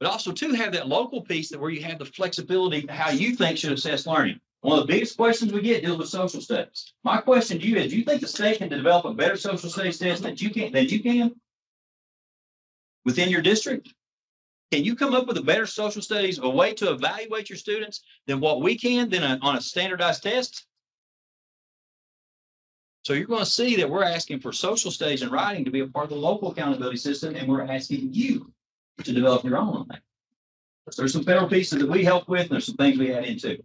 but also to have that local piece that where you have the flexibility how you think should assess learning. One of the biggest questions we get deals with social studies. My question to you is, do you think the state can develop a better social studies test than you can within your district? Can you come up with a better social studies, a way to evaluate your students than what we can on a standardized test? So you're going to see that we're asking for social studies and writing to be a part of the local accountability system, and we're asking you to develop your own on that. There's some federal pieces that we help with, and there's some things we add into.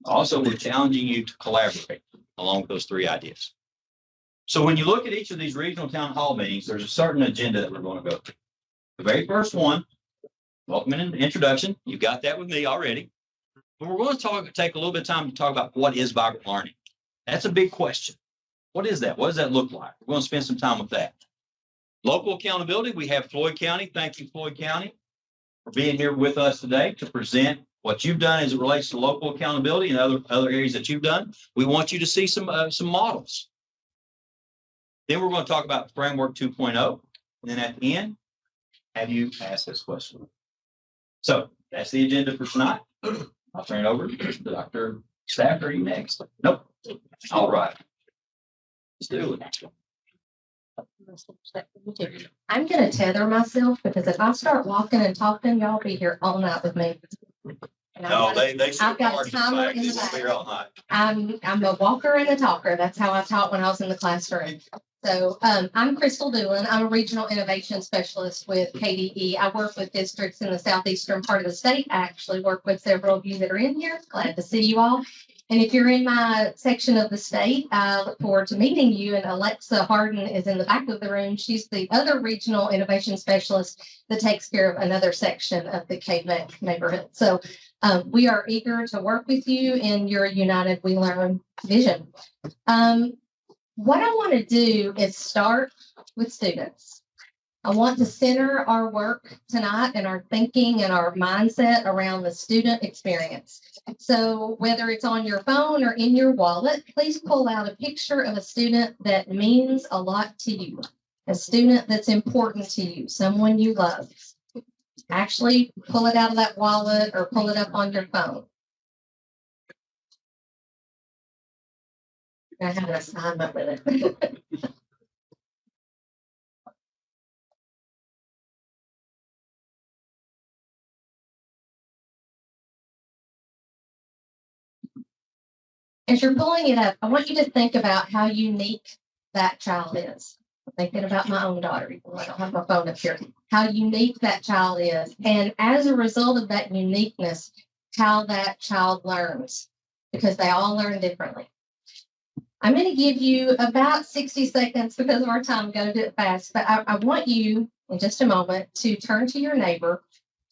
Also, we're challenging you to collaborate along with those three ideas. So when you look at each of these regional town hall meetings, there's a certain agenda that we're going to go through. The very first one, welcome and introduction. You've got that with me already. But we're going to take a little bit of time to talk about what is vibrant learning. That's a big question. What is that? What does that look like? We're going to spend some time with that. Local accountability, we have Floyd County. Thank you, Floyd County, for being here with us today to present what you've done as it relates to local accountability and other areas that you've done. We want you to see some models. Then we're going to talk about Framework 2.0. And then at the end, have you ask this question. So that's the agenda for tonight. I'll turn it over to Dr. Staff. Are you next? Nope. All right. Let's do it. I'm going to tether myself because if I start walking and talking, y'all be here all night with me. No, I've got a timer in the back. I'm a walker and a talker. That's how I taught when I was in the classroom. So I'm Crystal Doolin. I'm a regional innovation specialist with KVEC. I work with districts in the southeastern part of the state. I actually work with several of you that are in here. Glad to see you all. And if you're in my section of the state, I look forward to meeting you. And Alexa Harden is in the back of the room. She's the other regional innovation specialist that takes care of another section of the KVEC neighborhood. So we are eager to work with you in your United We Learn vision. What I want to do is start with students. I want to center our work tonight and our thinking and our mindset around the student experience. So whether it's on your phone or in your wallet, please pull out a picture of a student that means a lot to you, a student that's important to you, someone you love. Actually, pull it out of that wallet or pull it up on your phone. I have an assignment with it. As you're pulling it up, I want you to think about how unique that child is. I'm thinking about my own daughter, even though I don't have my phone up here, how unique that child is. And as a result of that uniqueness, how that child learns, because they all learn differently. I'm going to give you about 60 seconds because of our time. Got to do it fast. But I want you, in just a moment, to turn to your neighbor,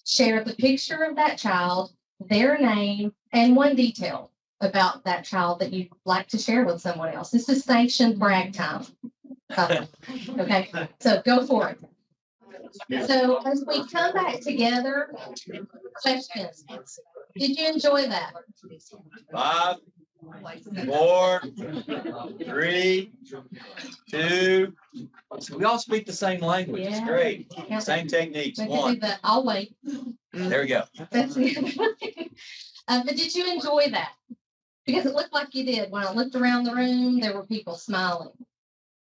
share the picture of that child, their name, and one detail about that child that you'd like to share with someone else. This is sanctioned brag time. Okay, so go for it. So as we come back together, questions. Did you enjoy that? 5, 4, 3, 2. So we all speak the same language. Yeah. It's great. Yeah. Same techniques. One. I'll wait. There we go. That's it. But did you enjoy that? Because it looked like you did. When I looked around the room, there were people smiling.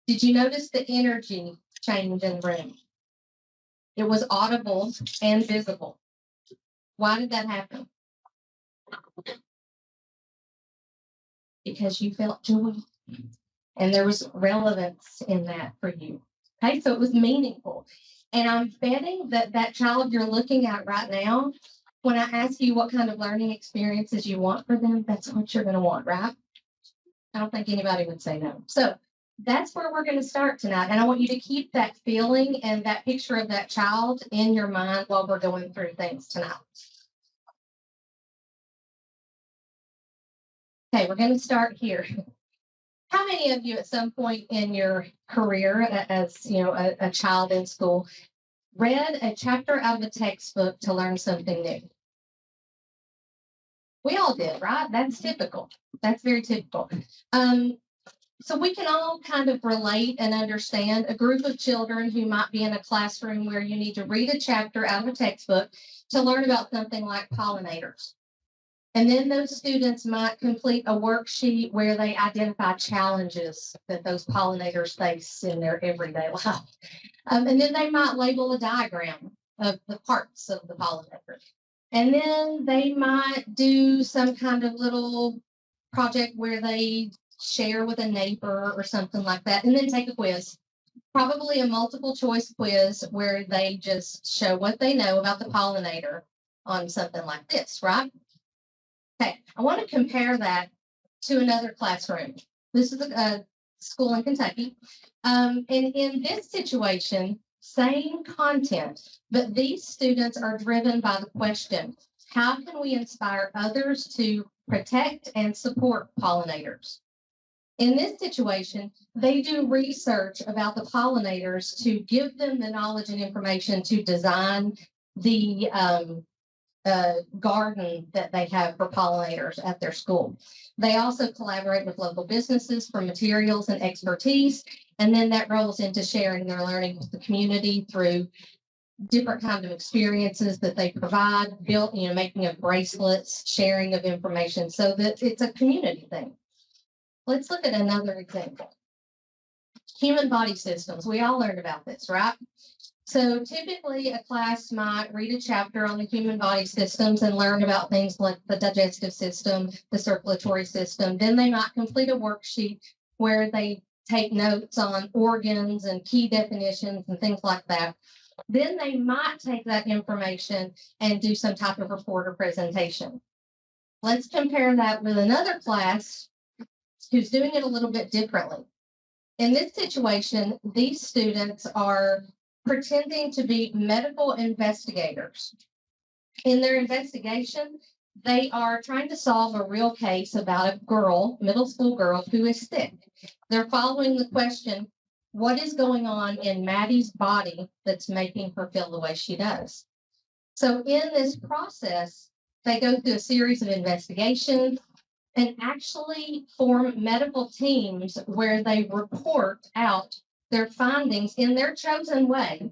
Did you notice the energy change in the room? It was audible and visible. Why did that happen? Because you felt joy. And there was relevance in that for you. Okay, so it was meaningful. And I'm betting that that child you're looking at right now, when I ask you what kind of learning experiences you want for them, that's what you're going to want, right? I don't think anybody would say no. So that's where we're going to start tonight. And I want you to keep that feeling and that picture of that child in your mind while we're going through things tonight. Okay, we're going to start here. How many of you at some point in your career as a child in school read a chapter out of a textbook to learn something new? We all did, right? That's typical. That's very typical. So we can all kind of relate and understand a group of children who might be in a classroom where you need to read a chapter out of a textbook to learn about something like pollinators. And then those students might complete a worksheet where they identify challenges that those pollinators face in their everyday life. And then they might label a diagram of the parts of the pollinator. And then they might do some kind of little project where they share with a neighbor or something like that, and then take a quiz, probably a multiple choice quiz where they just show what they know about the pollinator on something like this, right? Okay, I want to compare that to another classroom. This is a school in Kentucky. And in this situation, same content, but these students are driven by the question, how can we inspire others to protect and support pollinators? In this situation, they do research about the pollinators to give them the knowledge and information to design the garden that they have for pollinators at their school. They also collaborate with local businesses for materials and expertise, and then that rolls into sharing their learning with the community through different kinds of experiences that they provide, making of bracelets, sharing of information, so that it's a community thing. Let's look at another example. Human body systems. We all learned about this, right? So typically a class might read a chapter on the human body systems and learn about things like the digestive system, the circulatory system. Then they might complete a worksheet where they take notes on organs and key definitions and things like that. Then they might take that information and do some type of report or presentation. Let's compare that with another class who's doing it a little bit differently. In this situation, these students are pretending to be medical investigators. In their investigation, they are trying to solve a real case about a girl, middle school girl, who is sick. They're following the question, what is going on in Maddie's body that's making her feel the way she does? So in this process, they go through a series of investigations and actually form medical teams where they report out their findings in their chosen way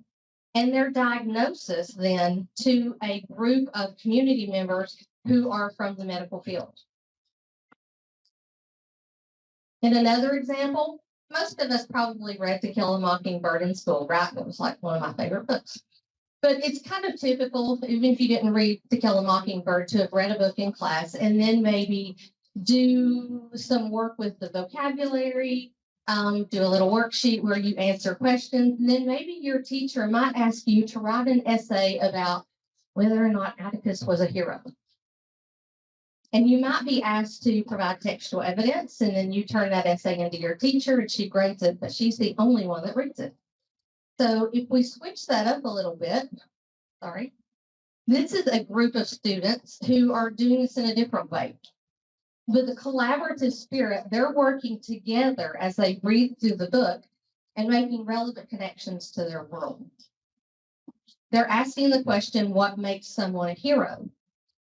and their diagnosis then to a group of community members who are from the medical field. In another example, most of us probably read To Kill a Mockingbird in school, right? It was like one of my favorite books. But it's kind of typical, even if you didn't read To Kill a Mockingbird, to have read a book in class and then maybe do some work with the vocabulary, do a little worksheet where you answer questions, and then maybe your teacher might ask you to write an essay about whether or not Atticus was a hero. And you might be asked to provide textual evidence, and then you turn that essay into your teacher, and she grades it, but she's the only one that reads it. So if we switch that up a little bit, this is a group of students who are doing this in a different way. With a collaborative spirit, they're working together as they read through the book and making relevant connections to their world. They're asking the question, what makes someone a hero?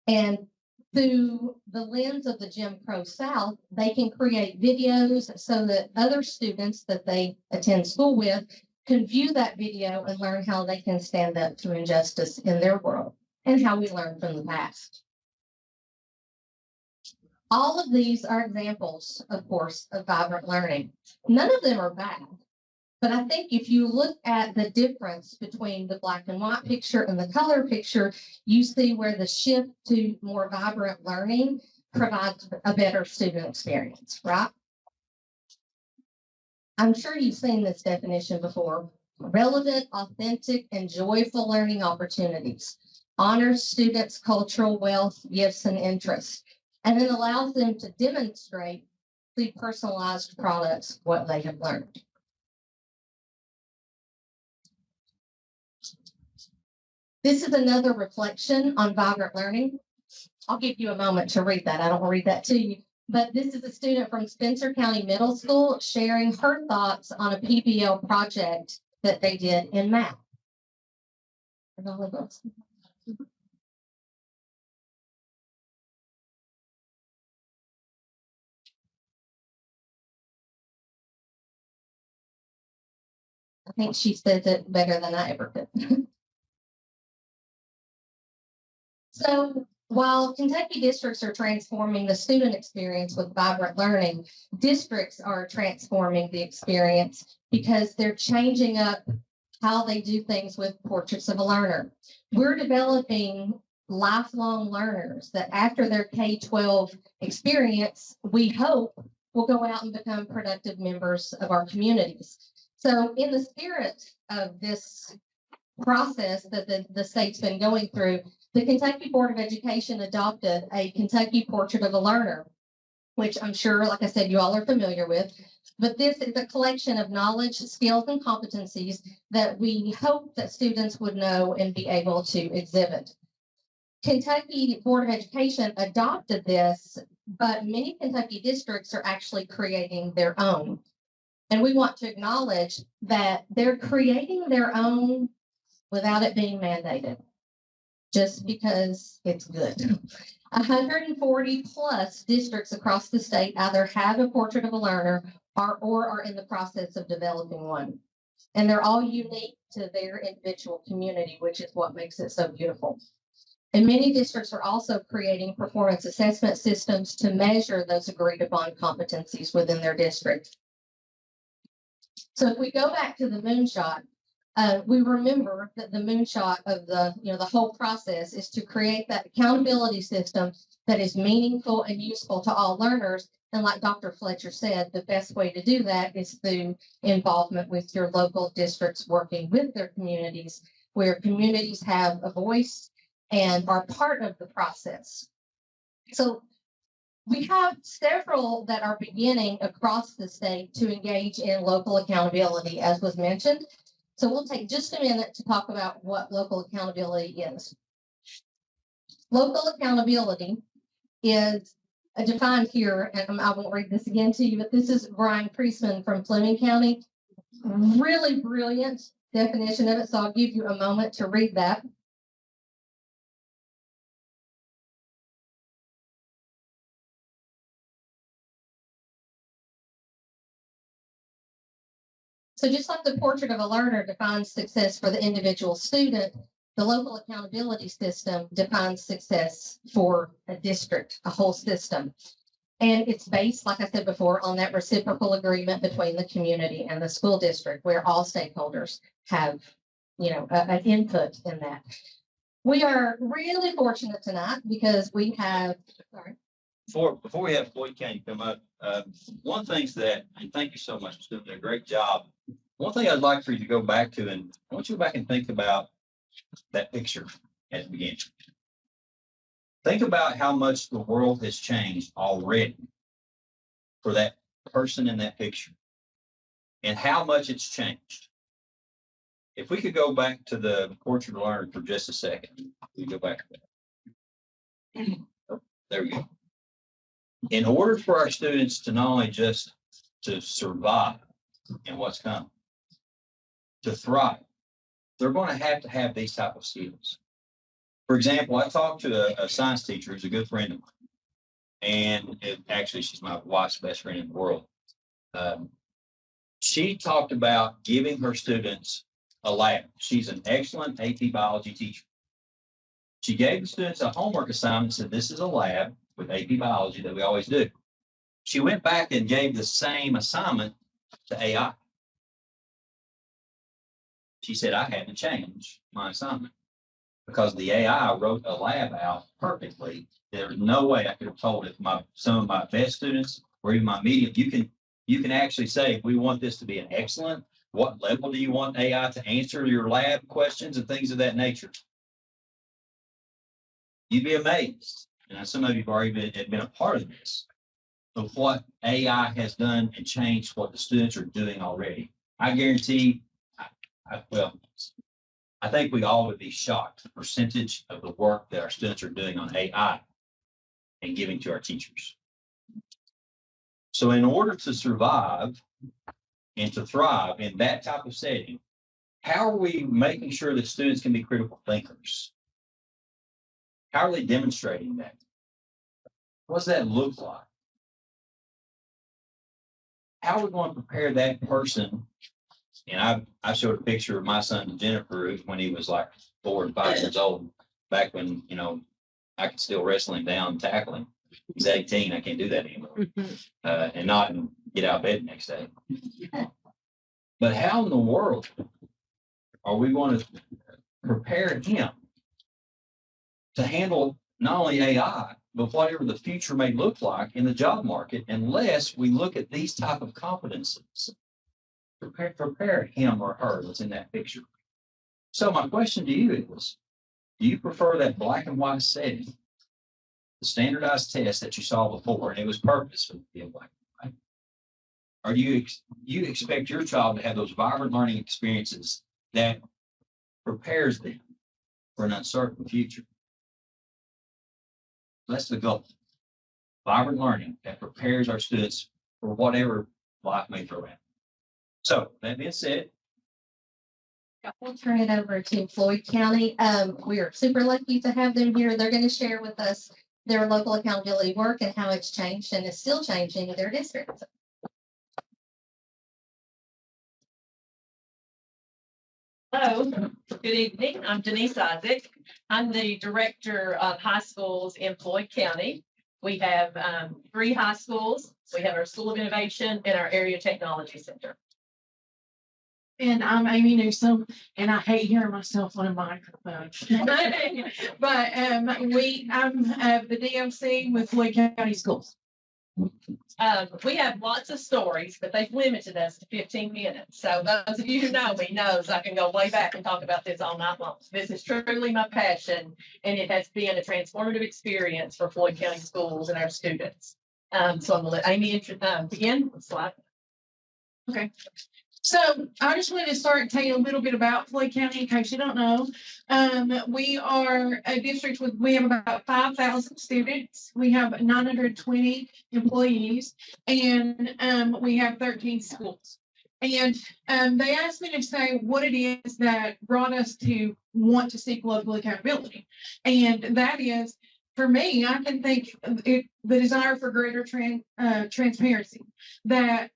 And through the lens of the Jim Crow South, they can create videos so that other students that they attend school with can view that video and learn how they can stand up to injustice in their world and how we learn from the past. All of these are examples, of course, of vibrant learning. None of them are bad, but I think if you look at the difference between the black and white picture and the color picture, you see where the shift to more vibrant learning provides a better student experience, right? I'm sure you've seen this definition before. Relevant, authentic, and joyful learning opportunities. Honors students' cultural wealth, gifts, and interests, and then allows them to demonstrate through personalized products what they have learned. This is another reflection on vibrant learning. I'll give you a moment to read that. I don't want to read that to you. But this is a student from Spencer County Middle School sharing her thoughts on a PBL project that they did in math. think she says it better than I ever could. So while Kentucky districts are transforming the student experience with vibrant learning, districts are transforming the experience because they're changing up how they do things with portraits of a learner. We're developing lifelong learners that after their K-12 experience, we hope will go out and become productive members of our communities. So in the spirit of this process that the state's been going through, the Kentucky Board of Education adopted a Kentucky Portrait of a Learner, which I'm sure, like I said, you all are familiar with. But this is a collection of knowledge, skills, and competencies that we hope that students would know and be able to exhibit. Kentucky Board of Education adopted this, but many Kentucky districts are actually creating their own. And we want to acknowledge that they're creating their own without it being mandated, just because it's good. 140 plus districts across the state either have a portrait of a learner or are in the process of developing one. And they're all unique to their individual community, which is what makes it so beautiful. And many districts are also creating performance assessment systems to measure those agreed upon competencies within their district. So if we go back to the moonshot, we remember that the moonshot of the whole process is to create that accountability system that is meaningful and useful to all learners. And like Dr. Fletcher said, the best way to do that is through involvement with your local districts working with their communities, where communities have a voice and are part of the process. So we have several that are beginning across the state to engage in local accountability, as was mentioned. So we'll take just a minute to talk about what local accountability is. Local accountability is defined here, and I won't read this again to you, but this is Brian Priestman from Fleming County. Really brilliant definition of it, so I'll give you a moment to read that. So just like the portrait of a learner defines success for the individual student, the local accountability system defines success for a district, a whole system. And it's based, like I said before, on that reciprocal agreement between the community and the school district, where all stakeholders have, an input in that. We are really fortunate tonight because we have, sorry. Before we have Floyd County come up, one thing that, and thank you so much for doing a great job. One thing I'd like for you to go back to, and I want you to go back and think about that picture at the beginning. Think about how much the world has changed already for that person in that picture and how much it's changed. If we could go back to the portrait of a learner for just a second, we go back to that. Oh, there we go. In order for our students to not only just to survive in what's coming, to thrive, they're going to have these type of skills. For example, I talked to a science teacher who's a good friend of mine, and actually she's my wife's best friend in the world. She talked about giving her students a lab. She's an excellent AP biology teacher. She gave the students a homework assignment and said, this is a lab with AP biology that we always do. She went back and gave the same assignment to AI. She said, I had to change my assignment because the AI wrote a lab out perfectly. There's no way I could have told it. Some of my best students or even my medium, you can actually say, if we want this to be an excellent, what level do you want AI to answer your lab questions and things of that nature? You'd be amazed. And some of you have already been a part of this, of what AI has done and changed what the students are doing already. I guarantee, I think we all would be shocked the percentage of the work that our students are doing on AI and giving to our teachers. So in order to survive and to thrive in that type of setting, how are we making sure that students can be critical thinkers? How are they demonstrating that? What does that look like? How are we going to prepare that person And I showed a picture of my son to Jennifer when he was like 4 and 5 years old, back when, I could still wrestle him down and tackle him. He's 18. I can't do that anymore. And not get out of bed the next day. But how in the world are we going to prepare him to handle not only AI, but whatever the future may look like in the job market, unless we look at these type of competencies? Prepare him or her that's in that picture. So my question to you is, do you prefer that black and white setting, the standardized test that you saw before, and it was purposeful to be a black and white? Or do you expect your child to have those vibrant learning experiences that prepares them for an uncertain future? That's the goal. Vibrant learning that prepares our students for whatever life may throw at them. So that being said, we'll turn it over to Floyd County. We are super lucky to have them here. They're going to share with us their local accountability work and how it's changed and is still changing in their district. Hello, good evening. I'm Denise Isaac. I'm the director of high schools in Floyd County. We have 3 high schools. We have our School of Innovation and our Area Technology Center. And I'm Amy Newsom, and I hate hearing myself on a microphone. But I'm the DOC with Floyd County Schools. We have lots of stories, but they've limited us to 15 minutes. So those of you who know me knows I can go way back and talk about this all night long. This is truly my passion, and it has been a transformative experience for Floyd County Schools and our students. So I'm going to let Amy begin. Slide. Okay. So I just wanted to start and tell you a little bit about Floyd County in case you don't know. We are a district we have about 5,000 students. We have 920 employees, and we have 13 schools. And they asked me to say what it is that brought us to want to seek local accountability. And that is, for me, I can think the desire for greater transparency, that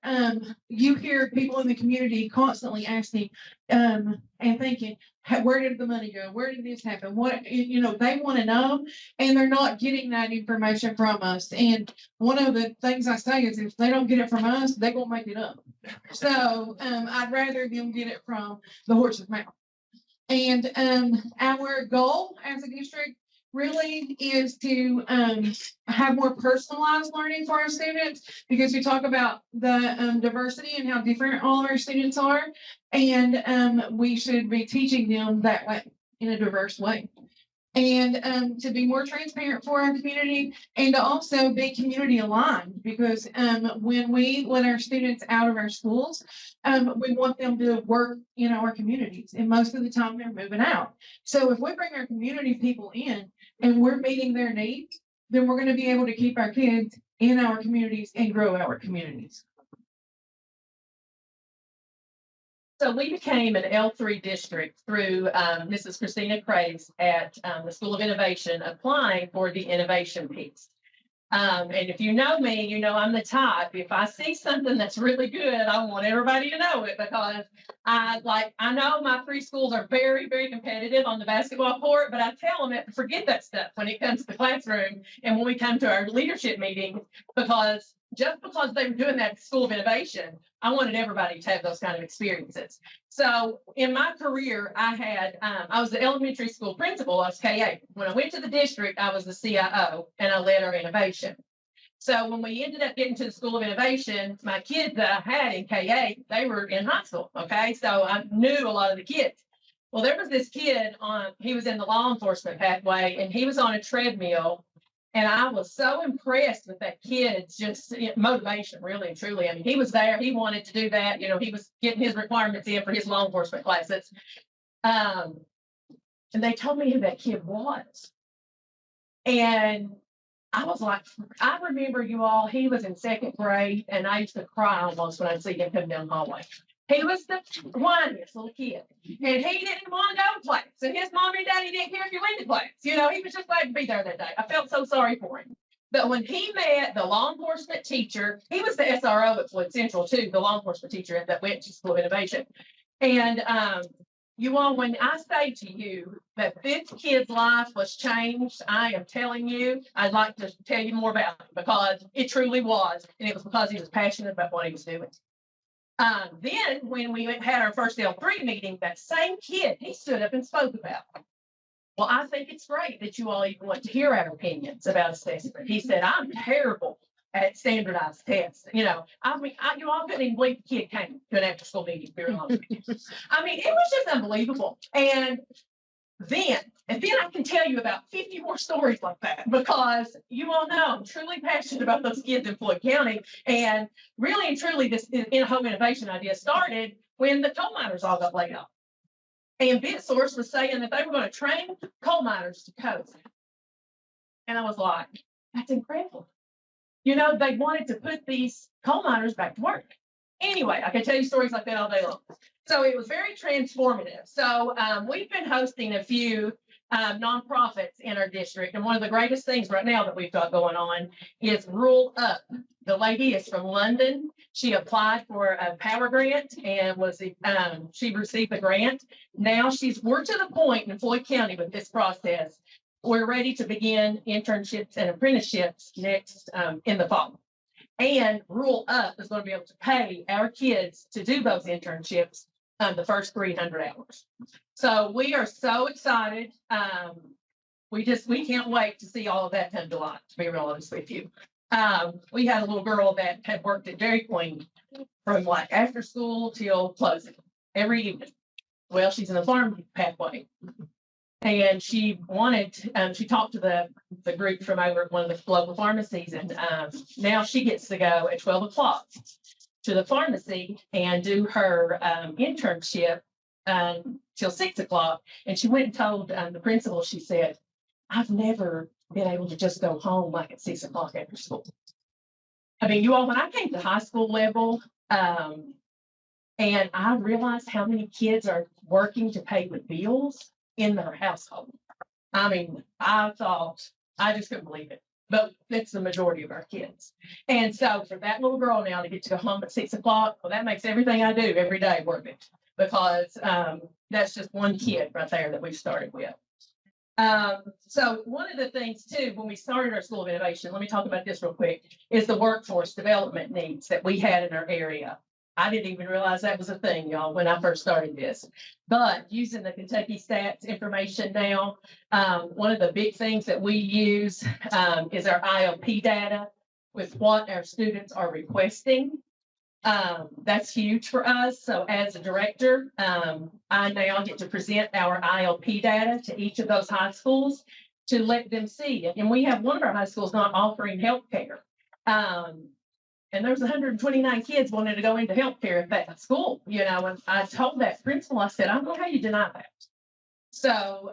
you hear people in the community constantly asking and thinking, where did the money go? Where did this happen? What, they want to know, and they're not getting that information from us. And one of the things I say is, if they don't get it from us, they're going to make it up. So I'd rather them get it from the horse's mouth. And our goal as a district really is to have more personalized learning for our students, because we talk about the diversity and how different all of our students are, and we should be teaching them that way, in a diverse way. And to be more transparent for our community, and to also be community aligned, because when we let our students out of our schools, we want them to work in our communities, and most of the time they're moving out. So if we bring our community people in and we're meeting their needs, then we're going to be able to keep our kids in our communities and grow our communities. So we became an L3 district through Mrs. Christina Craze at the School of Innovation, applying for the innovation piece. And if you know me, you know I'm the type, if I see something that's really good, I want everybody to know it, because I know my 3 schools are very, very competitive on the basketball court, but I tell them to forget that stuff when it comes to the classroom and when we come to our leadership meetings, because just because they were doing that at the School of Innovation, I wanted everybody to have those kind of experiences. So in my career, I was the elementary school principal. I was K-8. When I went to the district, I was the CIO, and I led our innovation. So when we ended up getting to the School of Innovation, my kids that I had in K-8, they were in high school. Okay, so I knew a lot of the kids. Well, there was this kid he was in the law enforcement pathway, and he was on a treadmill. And I was so impressed with that kid's motivation, really and truly. I mean, he was there. He wanted to do that. He was getting his requirements in for his law enforcement classes. And they told me who that kid was. And I was like, I remember you all, he was in 2nd grade, and I used to cry almost when I'd see him come down the hallway. He was the whiniest little kid, and he didn't want to go to class, and his mom and daddy didn't care if you went to class. He was just glad to be there that day. I felt so sorry for him. But when he met the law enforcement teacher, he was the SRO at Floyd Central too, the law enforcement teacher that went to School of Innovation. And you all, when I say to you that this kid's life was changed, I am telling you, I'd like to tell you more about it because it truly was. And it was because he was passionate about what he was doing. Then when we had our first L3 meeting, that same kid, he stood up and spoke about it. Well, I think it's great that you all even want to hear our opinions about assessment. He said, I'm terrible at standardized tests. You know, you all couldn't even believe the kid came to an after school meeting. I mean, it was just unbelievable. And then I can tell you about 50 more stories like that because you all know I'm truly passionate about those kids in Floyd County. And really and truly, this in-home innovation idea started when the coal miners all got laid off. And BitSource was saying that they were going to train coal miners to code. And I was like, that's incredible. You know, they wanted to put these coal miners back to work. Anyway, I can tell you stories like that all day long. So it was very transformative. So we've been hosting a few nonprofits in our district. And one of the greatest things right now that we've got going on is Rule Up. The lady is from London. She applied for a power grant and she received the grant. Now we're to the point in Floyd County with this process. We're ready to begin internships and apprenticeships next in the fall. And Rule Up is going to be able to pay our kids to do those internships the first 300 hours. So we are so excited. We can't wait to see all of that come to life, to be real honest with you. We had a little girl that had worked at Dairy Queen from like after school till closing every evening. Well, she's in the farm pathway. And she talked to the group from over at one of the local pharmacies. And now she gets to go at 12 o'clock to the pharmacy and do her internship till 6 o'clock. And she went and told the principal, she said, I've never been able to just go home like at 6 o'clock after school. I mean, you all, when I came to high school level, and I realized how many kids are working to pay the bills in their household. I mean, I just couldn't believe it, but that's the majority of our kids. And so for that little girl now to get to go home at 6 o'clock, well, that makes everything I do every day worth it because that's just one kid right there that we've started with. So one of the things too, when we started our School of Innovation, let me talk about this real quick, is the workforce development needs that we had in our area. I didn't even realize that was a thing, y'all, when I first started this. But using the Kentucky Stats information now, one of the big things that we use is our IOP data with what our students are requesting. That's huge for us. So as a director, I now get to present our IOP data to each of those high schools to let them see it. And we have one of our high schools not offering health care. And there's 129 kids wanting to go into healthcare at that school, you know, and I told that principal, I said, I don't know how you deny that. So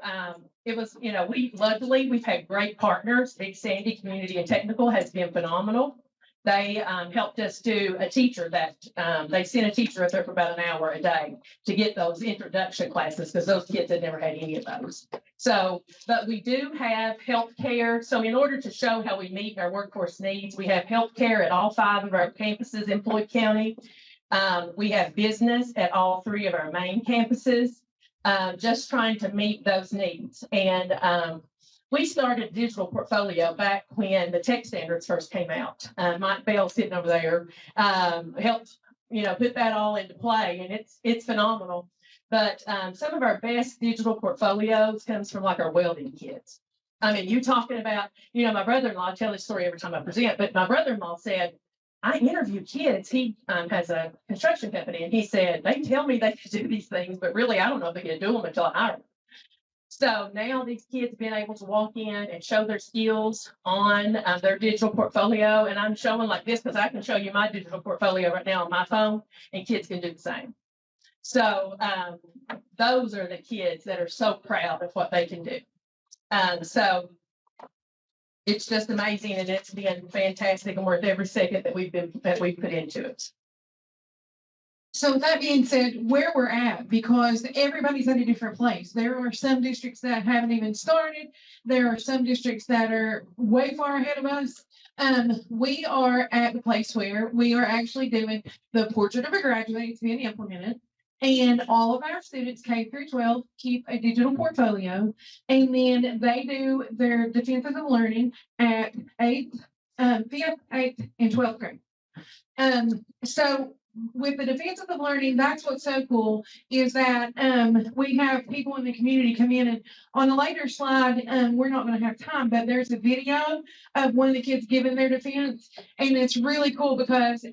it was, you know, luckily we've had great partners. Big Sandy Community and Technical has been phenomenal. They helped us do a teacher that they sent a teacher up there for about an hour a day to get those introduction classes because those kids had never had any of those. So, but we do have health care. So in order to show how we meet our workforce needs, we have health care at all 5 of our campuses in Floyd County. We have business at all 3 of our main campuses, just trying to meet those needs. And we started a digital portfolio back when the tech standards first came out. Mike Bell sitting over there helped, you know, put that all into play, and it's phenomenal. But some of our best digital portfolios comes from like our welding kids. I mean, you talking about, you know, my brother-in-law, I tell this story every time I present, but my brother-in-law said, I interview kids. He has a construction company, and he said, they tell me they can do these things, but really, I don't know if they can do them until I hire them. So now these kids have been able to walk in and show their skills on their digital portfolio. And I'm showing like this because I can show you my digital portfolio right now on my phone, and kids can do the same. So those are the kids that are so proud of what they can do. So it's just amazing, and it's been fantastic and worth every second that we've put into it. So that being said, where we're at, because everybody's at a different place. There are some districts that haven't even started. There are some districts that are way far ahead of us. We are at the place where we are actually doing the portrait of a graduate. It's being implemented. And all of our students, K through 12, keep a digital portfolio. And then they do their defensive learning at 8th, 5th, 8th, and 12th grade. So with the defensive learning, that's what's so cool is that we have people in the community come in, and on a later slide, we're not going to have time, but there's a video of one of the kids giving their defense, and it's really cool because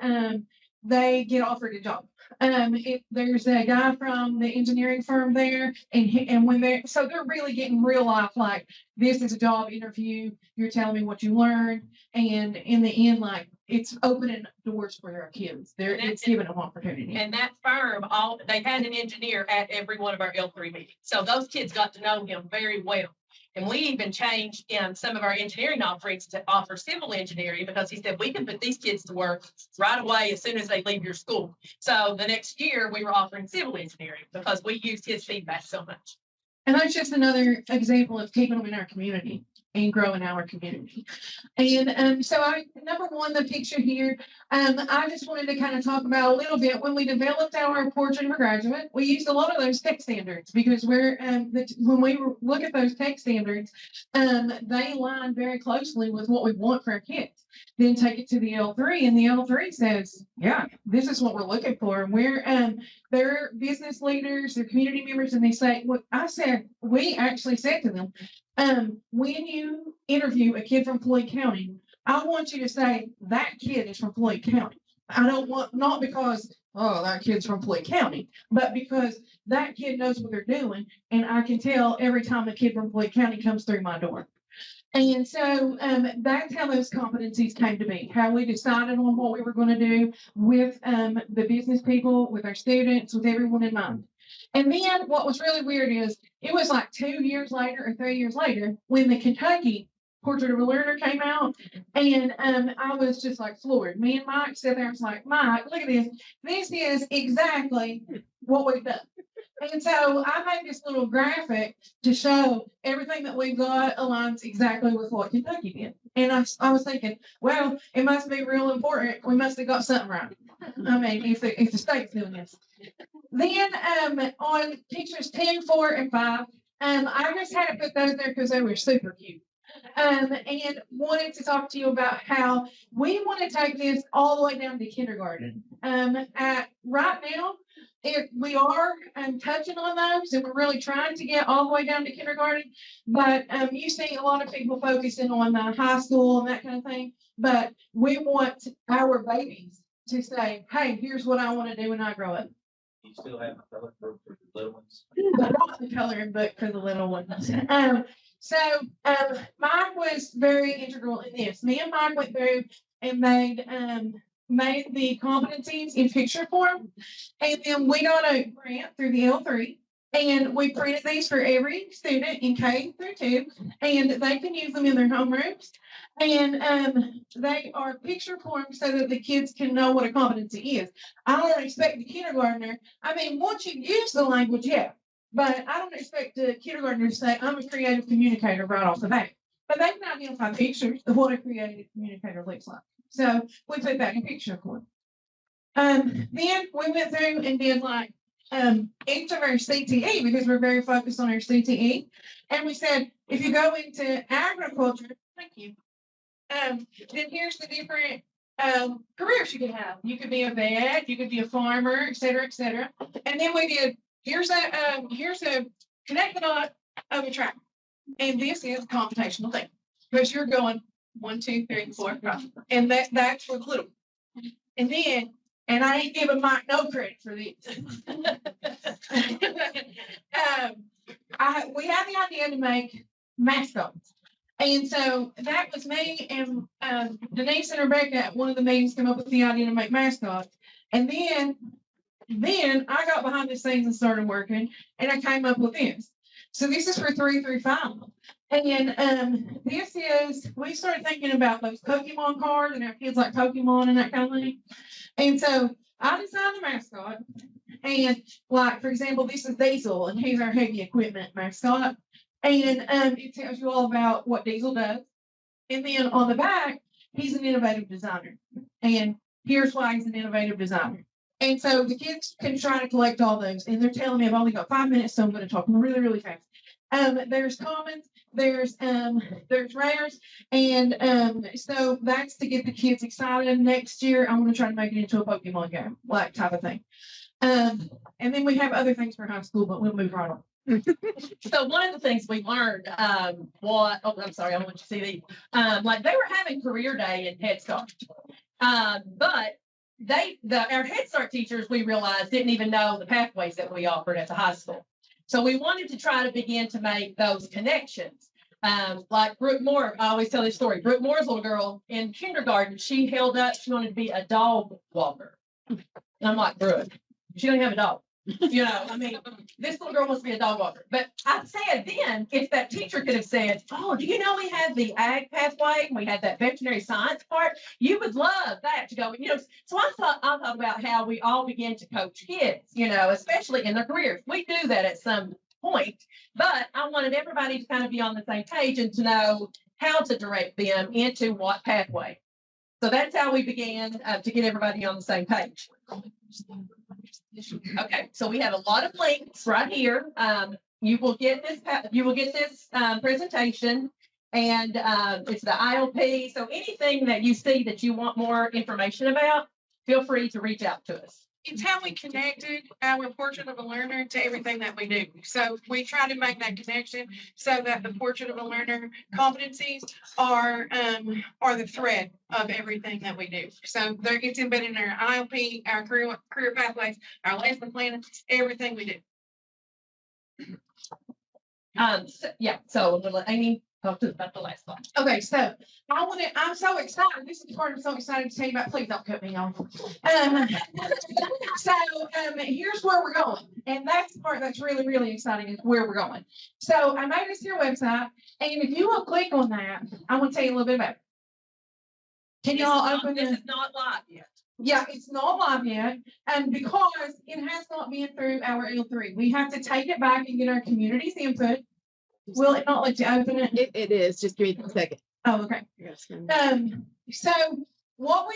they get offered a job. There's a guy from the engineering firm there, and when they're really getting real life, like this is a job interview. You're telling me what you learned, and in the end, like it's opening doors for our kids. It's giving them opportunity. And that firm, they had an engineer at every one of our L3 meetings, so those kids got to know him very well. And we even changed in some of our engineering offerings to offer civil engineering because he said we can put these kids to work right away as soon as they leave your school. So the next year we were offering civil engineering because we used his feedback so much. And that's just another example of keeping them in our community and growing our community. And so number one, the picture here, I just wanted to kind of talk about a little bit when we developed our portrait of a graduate, we used a lot of those tech standards because when we look at those tech standards, they align very closely with what we want for our kids. Then take it to the L3, and the L3 says, yeah, this is what we're looking for. And they're business leaders, they're community members, and they say, we actually said to them, when you interview a kid from Floyd County, I want you to say that kid is from Floyd County. I don't want, not because, oh, that kid's from Floyd County, but because that kid knows what they're doing. And I can tell every time a kid from Floyd County comes through my door. And so that's how those competencies came to be, how we decided on what we were going to do with the business people, with our students, with everyone in mind. And then what was really weird is it was like 2 years later or 3 years later when the Kentucky Portrait of a Learner came out. And I was just like floored. Me and Mike sat there and was like, Mike, look at this. This is exactly what we've done. And so I made this little graphic to show everything that we've got aligns exactly with what Kentucky did. And I was thinking, well, it must be real important. We must have got something right. I mean, if the state's doing this. Then on pictures 10, 4, and 5, I just had to put those there because they were super cute. And wanted to talk to you about how we want to take this all the way down to kindergarten. Right now, we are touching on those, and we're really trying to get all the way down to kindergarten. But you see a lot of people focusing on high school and that kind of thing. But we want our babies to say, hey, here's what I want to do when I grow up. You still have a color book for the little ones? I brought the coloring book for the little ones. So Mike was very integral in this. Me and Mike went through and made the competencies in picture form. And then we got a grant through the L3. And we printed these for every student in K through 2. And they can use them in their homerooms. And they are picture form so that the kids can know what a competency is. I don't expect the kindergartner, once you use the language, yeah. But I don't expect the kindergartner to say, I'm a creative communicator right off the bat. But they can identify pictures of what a creative communicator looks like. So we put that in picture form. Then we went through and did like each of our CTE because we're very focused on our CTE. And we said, if you go into agriculture, thank you, then here's the different careers you can have. You could be a vet, you could be a farmer, et cetera, et cetera. And then we did, here's a connect the dot of a track. And this is a computational thing. Because you're going 1, 2, 3, 4, 5. And that's for the little. And I ain't giving Mike no credit for this. We had the idea to make mascots. And so that was me and Denise and Rebecca at one of the meetings came up with the idea to make mascots. And then I got behind the scenes and started working, and I came up with this. So this is for 3 through 5. And this is, we started thinking about those Pokemon cards and our kids like Pokemon and that kind of thing. And so I designed the mascot. And like, for example, this is Diesel, and he's our heavy equipment mascot. And it tells you all about what Diesel does. And then on the back, he's an innovative designer. And here's why he's an innovative designer. And so the kids can try to collect all those, and they're telling me I've only got 5 minutes, so I'm going to talk really, really fast. There's commons, there's rares, and so that's to get the kids excited. Next year, I'm going to try to make it into a Pokemon game, like type of thing. And then we have other things for high school, but we'll move right on. So one of the things we learned, I'm sorry, I want you to see these. Like they were having career day in Head Start. But our Head Start teachers, we realized, didn't even know the pathways that we offered at the high school. So we wanted to try to begin to make those connections. Like Brooke Moore, I always tell this story. Brooke Moore's little girl in kindergarten, she wanted to be a dog walker. And I'm like, Brooke, she don't have a dog. You know, I mean, this little girl wants to be a dog walker. But I said then, if that teacher could have said, oh, do you know we have the ag pathway? We had that veterinary science part. You would love that to go, you know. So I thought about how we all begin to coach kids, you know, especially in their careers. We do that at some point, but I wanted everybody to kind of be on the same page and to know how to direct them into what pathway. So that's how we began to get everybody on the same page. Okay, so we have a lot of links right here. You will get this presentation, and it's the IOP. So anything that you see that you want more information about, feel free to reach out to us. It's how we connected our portrait of a learner to everything that we do. So we try to make that connection so that the portrait of a learner competencies are the thread of everything that we do. So it's embedded in our IOP, our career pathways, our lesson plan, everything we do. So we'll let Amy talk to us about the last slide. Okay, so I'm so excited. This is the part I'm so excited to tell you about. Please don't cut me off. Here's where we're going. And that's the part that's really, really exciting is where we're going. So I made this here website. And if you will click on that, I want to tell you a little bit about it. Can you all open this? This is not live yet. Yeah, it's not live yet. And because it has not been through our L3, we have to take it back and get our community's input. Will it not let you open it? It is. Just give me a second. Oh, okay. So what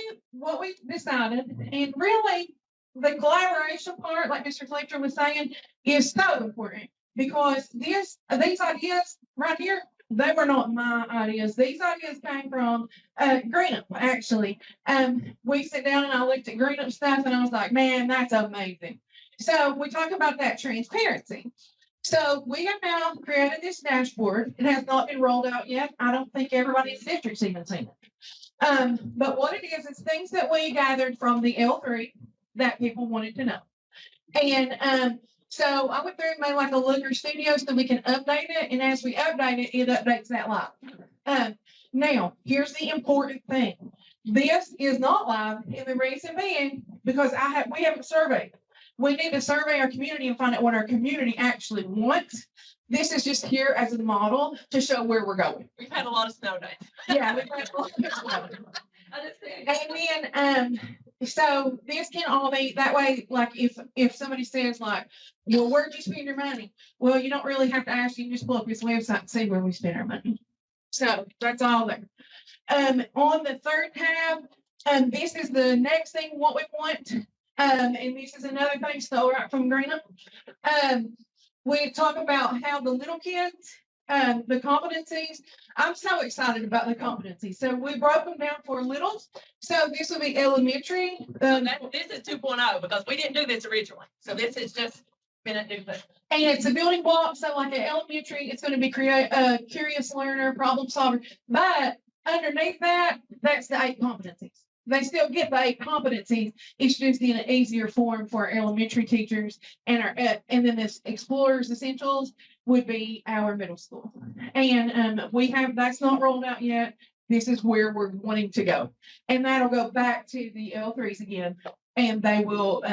we decided, and really the collaboration part, like Mr. Fletcher was saying, is so important because these ideas right here, they were not my ideas. These ideas came from Greenup, actually. We sat down and I looked at Greenup stuff and I was like, man, that's amazing. So we talk about that transparency. So we have now created this dashboard. It has not been rolled out yet. I don't think everybody in the district's even seen it. But what it is things that we gathered from the L3 that people wanted to know. And so I went through and made like a Looker Studio so we can update it. And as we update it, it updates that live. Now, here's the important thing. This is not live, and the reason being because we haven't surveyed. We need to survey our community and find out what our community actually wants. This is just here as a model to show where we're going. We've had a lot of snow days. Yeah, we've had a lot of snow. And then, so this can all be that way. Like if somebody says like, well, where'd you spend your money? Well, you don't really have to ask. You can just pull up this website and see where we spend our money. So that's all there. On the third tab, this is the next thing, what we want. And this is another thing stole right from Greenup. We talk about how the little kids, the competencies. I'm so excited about the competencies. So we broke them down for littles. So this will be elementary. This is 2.0 because we didn't do this originally. So this is just been a new thing. And it's a building block. So like an elementary, it's going to be curious learner, problem solver. But underneath that, that's the 8 competencies. They still get the 8 competencies. It's just in an easier form for our elementary teachers and then this Explorers Essentials would be our middle school. And that's not rolled out yet. This is where we're wanting to go. And that'll go back to the L3s again, and they will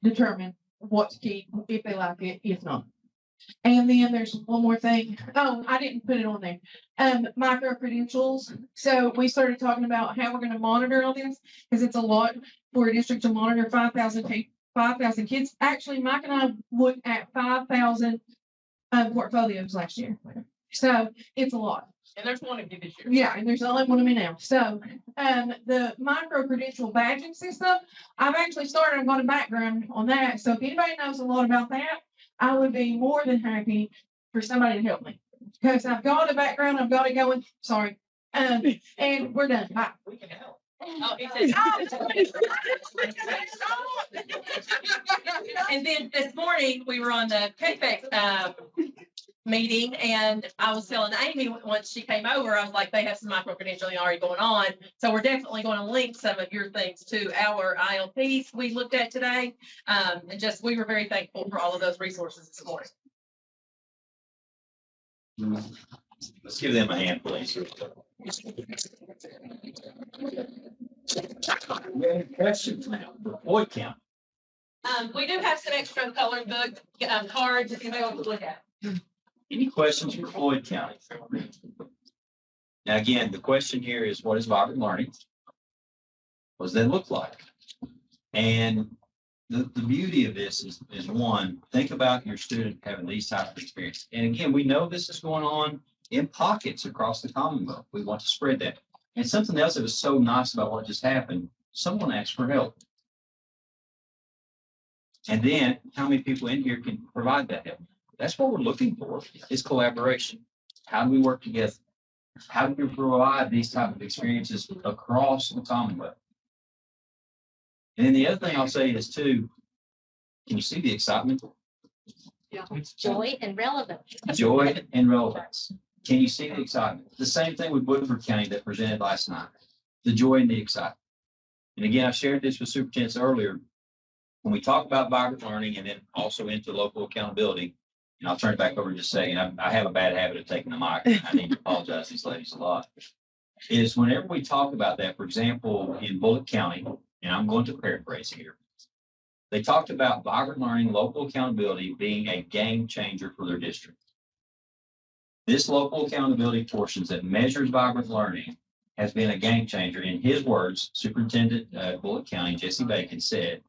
determine what to keep, if they like it, if not. And then there's one more thing. Oh, I didn't put it on there. Micro credentials. So we started talking about how we're going to monitor all this because it's a lot for a district to monitor 5,000 kids. Actually, Mike and I looked at 5,000 portfolios last year. So it's a lot. And there's one of you this year. Yeah, and there's only one of me now. So, the micro credential badging system, I've actually started, I've got a background on that. So if anybody knows a lot about that, I would be more than happy for somebody to help me. Because I've got a background, I've got it going, sorry. And we're done. Bye. We can help. Oh, he said, and then this morning, we were on the KVEC, meeting, and I was telling Amy, once she came over, I was like, they have some micro credentialing already going on. So we're definitely going to link some of your things to our ILPs we looked at today. And just, we were very thankful for all of those resources this morning. Let's give them a hand, please. We have any questions now for Floyd County? We do have some extra colored book, cards if anybody wants to look at. Any questions for Floyd County? Now, again, the question here is, what is vibrant learning? What does that look like? And the beauty of this is one, think about your student having these types of experiences. And again, we know this is going on in pockets across the Commonwealth. We want to spread that. And something else that was so nice about what just happened, someone asked for help. And then how many people in here can provide that help? That's what we're looking for, is collaboration. How do we work together? How do we provide these type of experiences across the Commonwealth? And then the other thing I'll say is too, can you see the excitement? Joy and relevance. Joy and relevance. Can you see the excitement? The same thing with Woodford County that presented last night. The joy and the excitement. And again, I shared this with superintendents earlier. When we talk about vibrant learning and then also into local accountability, and I'll turn it back over in just a second. I have a bad habit of taking the mic. I need to apologize to these ladies a lot. Is whenever we talk about that, for example, in Bullitt County, and I'm going to paraphrase here, they talked about vibrant learning, local accountability being a game changer for their district. This local accountability portions that measures vibrant learning has been a game changer. In his words, Superintendent Bullitt County, Jesse Bacon, said,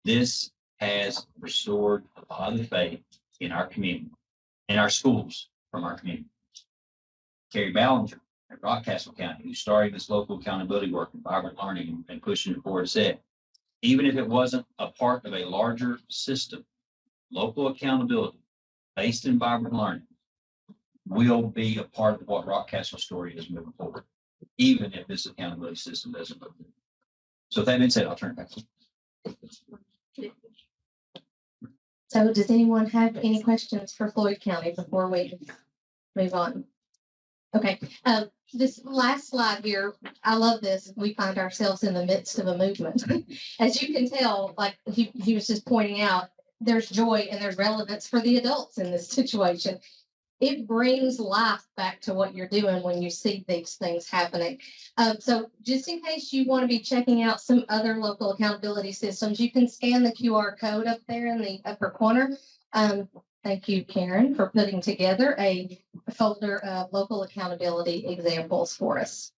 this has restored a lot of faith in our community, in our schools from our community. Kerry Ballinger at Rockcastle County, who started this local accountability work in vibrant learning and pushing it forward, said, even if it wasn't a part of a larger system, local accountability based in vibrant learning will be a part of what Rockcastle story is moving forward, even if this accountability system doesn't move forward. So with that being said, I'll turn it back to you. So does anyone have any questions for Floyd County before we move on? Okay, this last slide here, I love this. We find ourselves in the midst of a movement. As you can tell, like he was just pointing out, there's joy and there's relevance for the adults in this situation. It brings life back to what you're doing when you see these things happening. So just in case you want to be checking out some other local accountability systems, you can scan the QR code up there in the upper corner. Thank you, Karen, for putting together a folder of local accountability examples for us.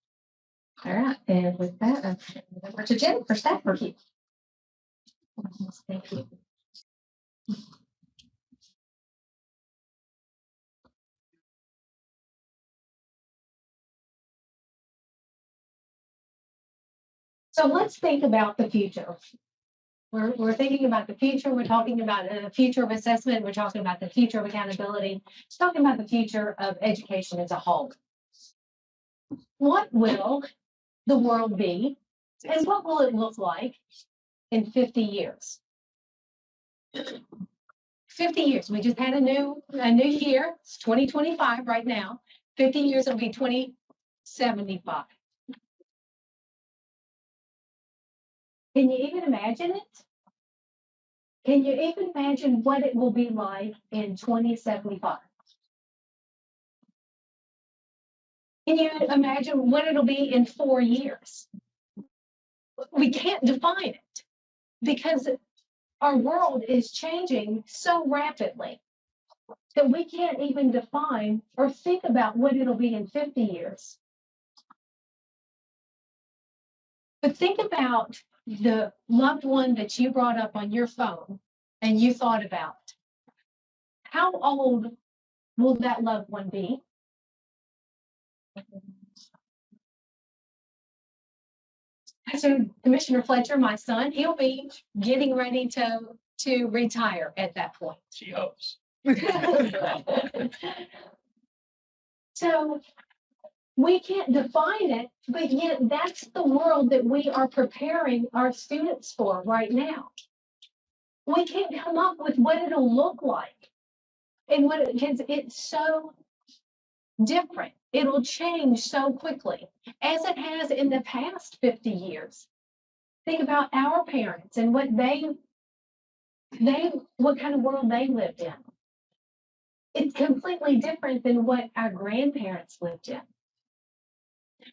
All right, and with that, I'm turning it over to Jen for staff review. Thank you. So let's think about the future. We're thinking about the future. We're talking about the future of assessment. We're talking about the future of accountability. We're talking about the future of education as a whole. What will the world be, and what will it look like in 50 years? 50 years. We just had a new year. It's 2025 right now. 50 years, it'll be 2075. Can you even imagine it? Can you even imagine what it will be like in 2075? Can you imagine what it'll be in 4 years? We can't define it because our world is changing so rapidly that we can't even define or think about what it'll be in 50 years. But think about the loved one that you brought up on your phone and you thought about. How old will that loved one be So Commissioner Fletcher, my son, he'll be getting ready to retire at that point. She hopes. So we can't define it, but yet that's the world that we are preparing our students for right now. We can't come up with what it'll look like and what because it's so different. It'll change so quickly as it has in the past 50 years. Think about our parents and what what kind of world they lived in. It's completely different than what our grandparents lived in.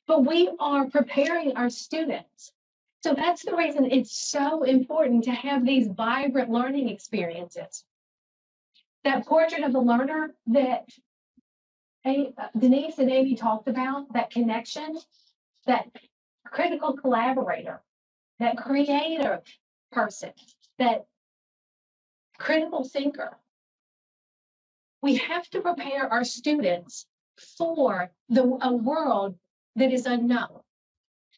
But we are preparing our students. So that's the reason it's so important to have these vibrant learning experiences. That portrait of the learner that Denise and Amy talked about, that connection, that critical collaborator, that creative person, that critical thinker. We have to prepare our students for a world that is unknown.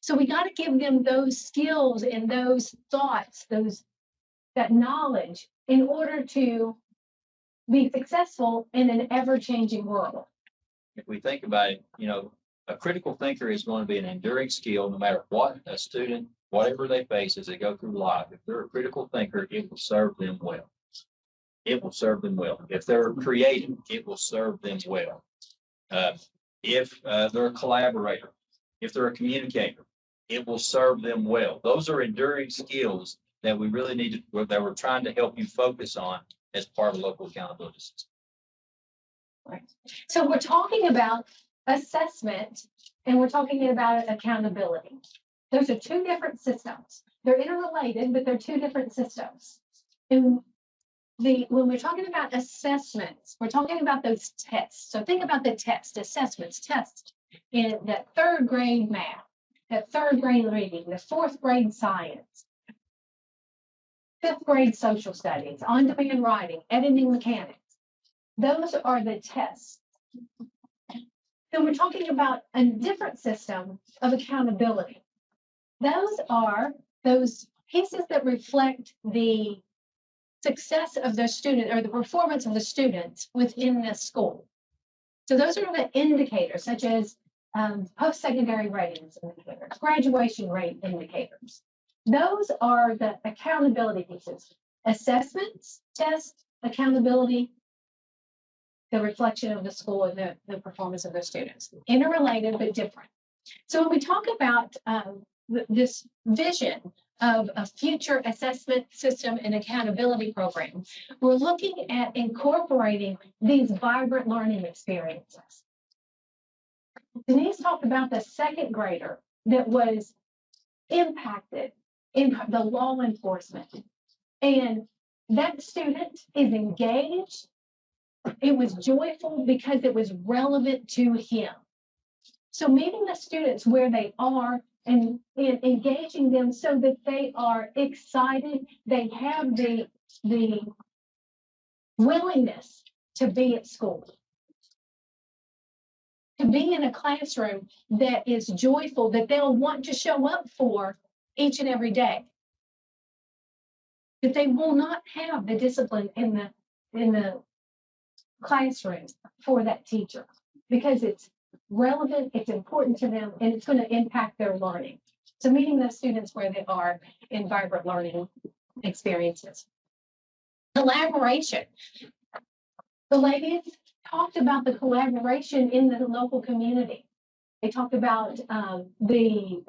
So we got to give them those skills and those thoughts, that knowledge in order to be successful in an ever-changing world. If we think about it, a critical thinker is going to be an enduring skill no matter what a student, whatever they face as they go through life. If they're a critical thinker, it will serve them well. It will serve them well. If they're creative, it will serve them well. If they're a collaborator, if they're a communicator, it will serve them well. Those are enduring skills that we really need to, that we're trying to help you focus on as part of local accountability system. Right. So we're talking about assessment and we're talking about accountability. Those are two different systems. They're interrelated, but they're two different systems. And when we're talking about assessments, we're talking about those tests. So think about the assessments, tests in that third grade math, that third grade reading, the fourth grade science, fifth grade social studies, on-demand writing, editing mechanics. Those are the tests. Then we're talking about a different system of accountability. Those are those pieces that reflect the success of the student or the performance of the students within the school. So those are the indicators such as post-secondary ratings indicators, graduation rate indicators. Those are the accountability pieces. Assessments, tests, accountability, the reflection of the school and the performance of their students. Interrelated but different. So when we talk about this vision of a future assessment system and accountability program, we're looking at incorporating these vibrant learning experiences. Denise talked about the second grader that was impacted in the law enforcement. And that student is engaged. It was joyful because it was relevant to him. So meeting the students where they are and engaging them so that they are excited, they have the willingness to be at school, to be in a classroom that is joyful, that they'll want to show up for each and every day, that they will not have the discipline in the classroom for that teacher because it's relevant, it's important to them, and it's going to impact their learning. So meeting those students where they are in vibrant learning experiences. Collaboration. The ladies talked about the collaboration in the local community. They talked about the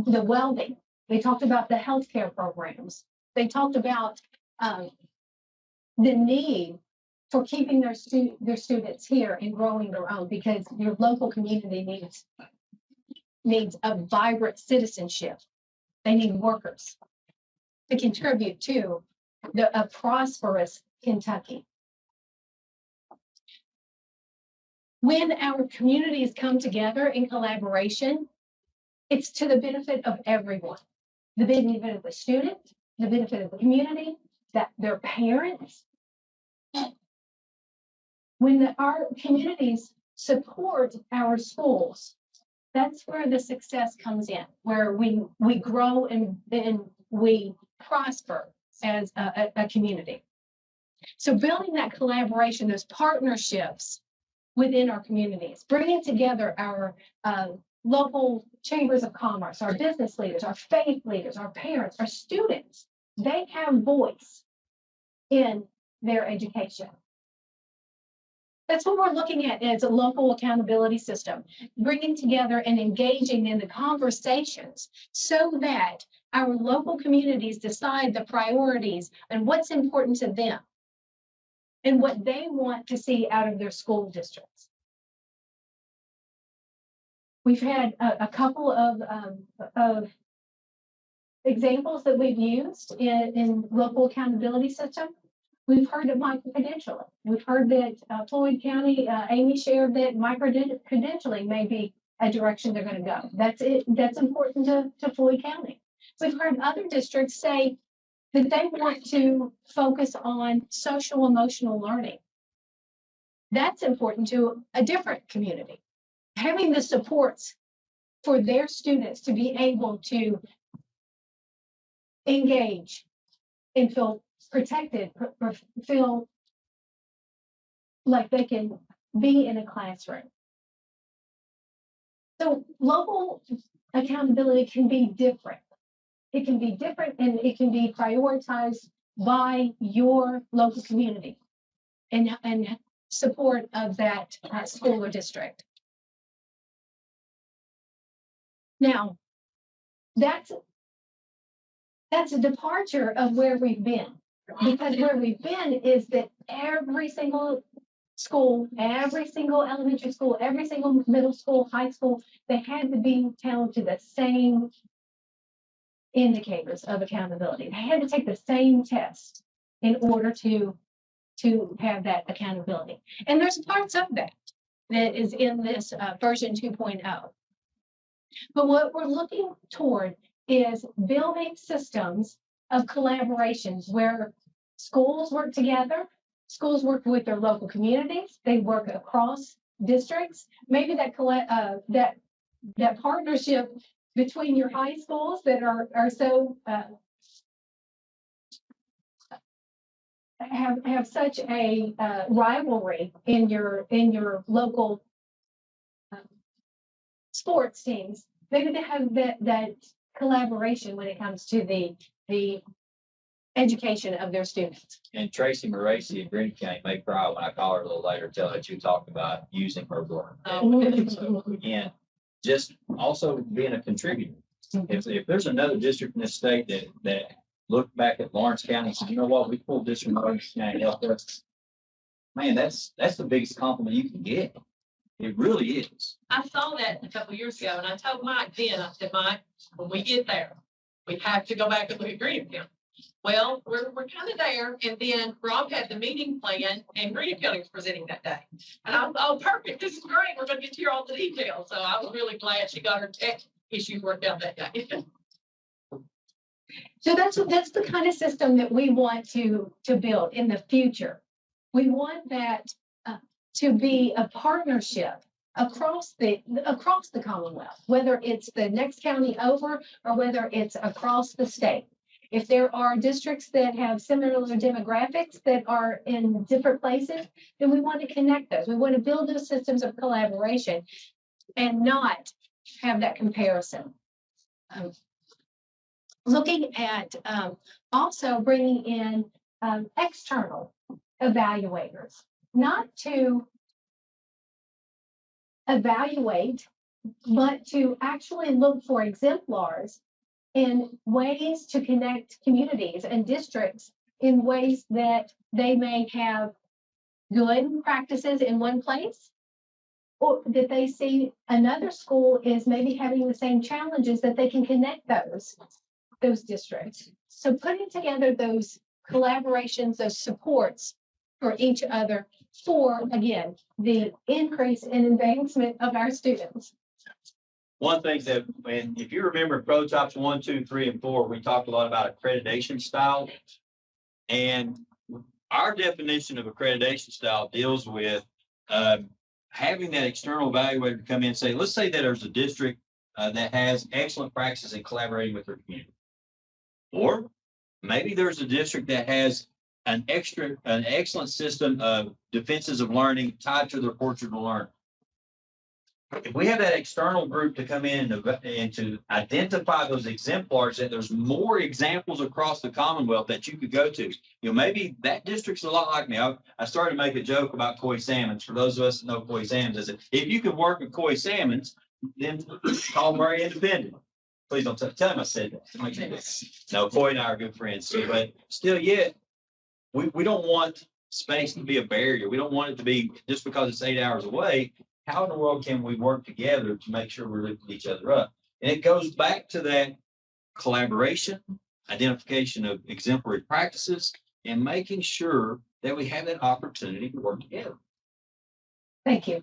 welding. They talked about the healthcare programs. They talked about the need for keeping their students here and growing their own, because your local community needs a vibrant citizenship. They need workers to contribute to a prosperous Kentucky. When our communities come together in collaboration, it's to the benefit of everyone. The benefit of the student, the benefit of the community, that their parents. When our communities support our schools, That's where the success comes in, where we grow and then we prosper as a community. So building that collaboration, those partnerships within our communities, bringing together our local chambers of commerce, our business leaders, our faith leaders, our parents, our students, they have voice in their education. That's what we're looking at as a local accountability system, bringing together and engaging in the conversations so that our local communities decide the priorities and what's important to them and what they want to see out of their school districts. We've had a couple of examples that we've used in local accountability system. We've heard of micro-credentialing. We've heard that Floyd County, Amy shared that micro-credentialing may be a direction they're going to go. That's it. That's important to Floyd County. We've heard other districts say that they want to focus on social emotional learning. That's important to a different community. Having the supports for their students to be able to engage and feel protected, or feel like they can be in a classroom. So local accountability can be different. It can be different and it can be prioritized by your local community and support of that school or district. Now, that's a departure of where we've been, because where we've been is that every single school, every single elementary school, every single middle school, high school, they had to be held to the same indicators of accountability. They had to take the same test in order to have that accountability. And there's parts of that is in this version 2.0. But what we're looking toward is building systems of collaborations where schools work together, schools work with their local communities, they work across districts. Maybe that partnership between your high schools that are so have such a rivalry in your local sports teams. Maybe they have that collaboration when it comes to the education of their students. And Tracy Moracy at Green County may cry when I call her a little later, tell her that you talked about using her board. So again, just also being a contributor. If there's another district in this state that looked back at Lawrence County and said, you know what, we pulled district Lawrence County help us. Man, that's the biggest compliment you can get. It really is. I saw that a couple years ago and I told Mike then, I said, Mike, when we get there, we have to go back and look at Green County. Well, we're kind of there. And then Rob had the meeting plan and Green County was presenting that day. And I was, oh, perfect. This is great. We're going to get to hear all the details. So I was really glad she got her tech issues worked out that day. So that's the kind of system that we want to build in the future. We want that to be a partnership across the Commonwealth, whether it's the next county over or whether it's across the state. If there are districts that have similar demographics that are in different places, then we want to connect those. We want to build those systems of collaboration and not have that comparison. Looking at also bringing in external evaluators, not to evaluate, but to actually look for exemplars in ways to connect communities and districts in ways that they may have good practices in one place, or that they see another school is maybe having the same challenges, that they can connect those districts. So putting together those collaborations, those supports for each other for, again, the increase in advancement of our students. One thing that, and if you remember prototypes 1, 2, 3, and 4, we talked a lot about accreditation style. And our definition of accreditation style deals with having that external evaluator come in and say, let's say that there's a district that has excellent practices in collaborating with their community. Or maybe there's a district that has an excellent system of defenses of learning tied to their portrait of learning. If we have that external group to come in and to identify those exemplars, that there's more examples across the Commonwealth that you could go to. Maybe that district's a lot like me. I started to make a joke about koi salmons. For those of us that know koi salmons, is that if you can work with koi salmons, then call Murray Independent. Please don't tell him I said that. No, Koi and I are good friends, but still yet, we don't want space to be a barrier. We don't want it to be just because it's 8 hours away. How in the world can we work together to make sure we're lifting each other up? And it goes back to that collaboration, identification of exemplary practices, and making sure that we have that opportunity to work together. Thank you.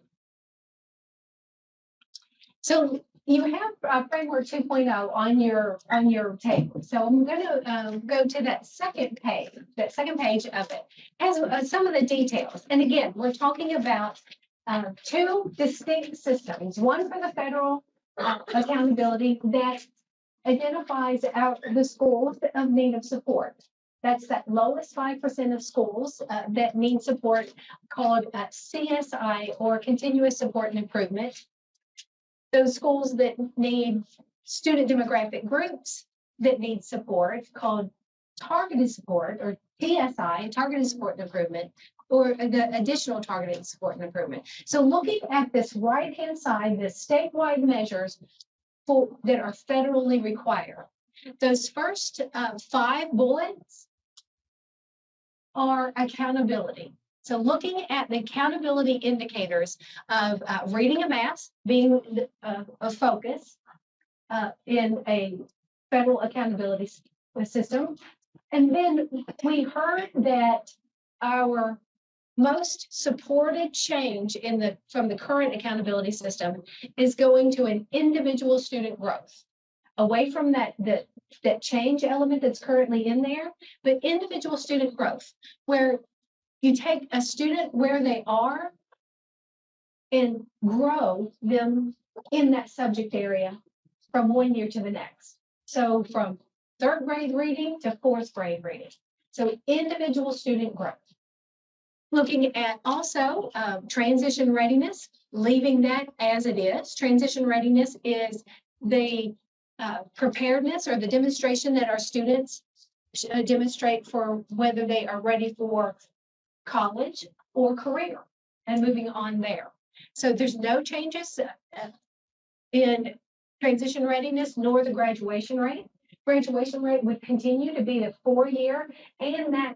So you have framework 2.0 on your table. So I'm going to go to that second page. That second page of it has some of the details. And again, we're talking about two distinct systems. One for the federal accountability that identifies the schools of need of support. That's that lowest 5% of schools that need support, called CSI, or continuous support and improvement. Those schools that need student demographic groups that need support, called targeted support, or TSI, targeted support and improvement, or the additional targeted support and improvement. So looking at this right-hand side, the statewide measures that are federally required. Those first 5 bullets are accountability. So looking at the accountability indicators of reading and math being a focus in a federal accountability system. And then we heard that our most supported change from the current accountability system is going to an individual student growth, away from that change element that's currently in there, but individual student growth, where you take a student where they are and grow them in that subject area from one year to the next. So from 3rd grade reading to 4th grade reading. So individual student growth. Looking at also transition readiness, leaving that as it is. Transition readiness is the preparedness or the demonstration that our students demonstrate for whether they are ready for college or career, and moving on there. So there's no changes in transition readiness nor the graduation rate. Graduation rate would continue to be the 4-year, and that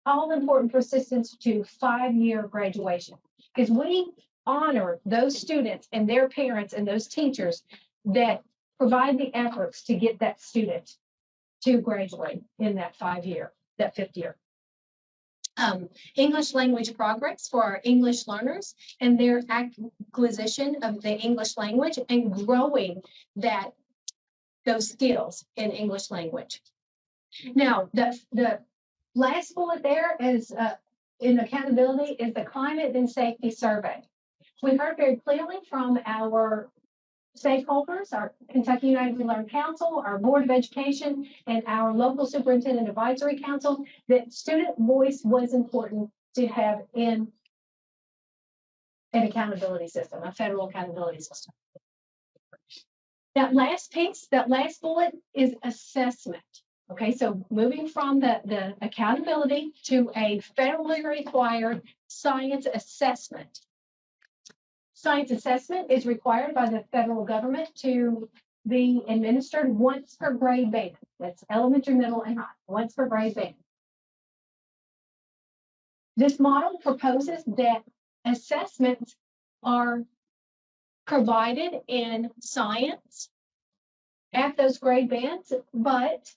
all important persistence to 5-year graduation, because we honor those students and their parents and those teachers that provide the efforts to get that student to graduate in that 5-year, that 5th year. English language progress for our English learners and their acquisition of the English language and growing those skills in English language. Now, the last bullet there is in accountability is the climate and safety survey. We heard very clearly from our stakeholders, our Kentucky United We Learn Council, our Board of Education, and our local Superintendent Advisory Council, that student voice was important to have in an accountability system, a federal accountability system. That last piece, that last bullet is assessment. Okay, so moving from the accountability to a federally required science assessment. Science assessment is required by the federal government to be administered once per grade band. That's elementary, middle, and high, once per grade band. This model proposes that assessments are provided in science at those grade bands, but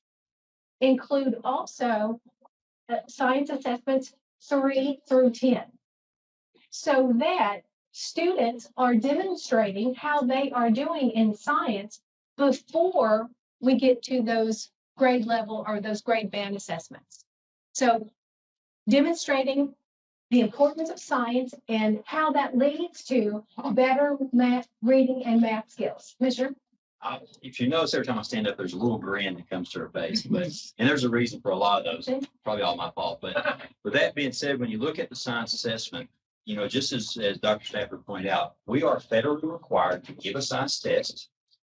include also science assessments 3 through 10, so that students are demonstrating how they are doing in science before we get to those grade level or those grade band assessments. So demonstrating the importance of science and how that leads to better math, reading and math skills. Commissioner? If you notice, every time I stand up, there's a little grin that comes to her face, and there's a reason for a lot of those, probably all my fault. But with that being said, when you look at the science assessment, just as Dr. Stafford pointed out, we are federally required to give a science test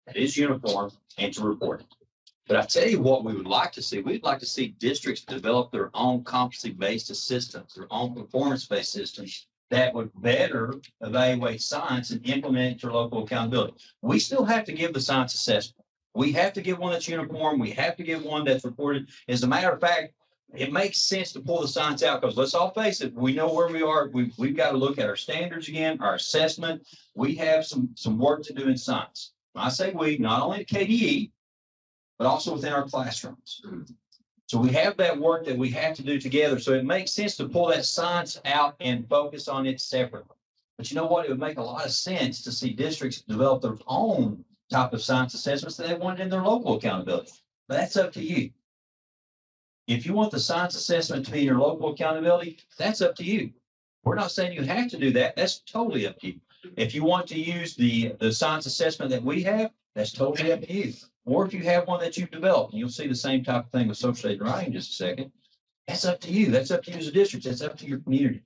that is uniform and to report it. But I tell you what we would like to see. We'd like to see districts develop their own competency-based systems, their own performance-based systems that would better evaluate science and implement your local accountability. We still have to give the science assessment. We have to give one that's uniform. We have to give one that's reported. As a matter of fact, it makes sense to pull the science out because let's all face it, we know where we are. We've got to look at our standards again, our assessment. We have some work to do in science. When I say we, not only at KVEC, but also within our classrooms. So we have that work that we have to do together. So it makes sense to pull that science out and focus on it separately. But you know what? It would make a lot of sense to see districts develop their own type of science assessments that they want in their local accountability. But that's up to you. If you want the science assessment to be your local accountability, that's up to you. We're not saying you have to do that. That's totally up to you. If you want to use the science assessment that we have, that's totally up to you. Or if you have one that you've developed, and you'll see the same type of thing with social studies and writing in just a second, that's up to you. That's up to you as a district. That's up to your community.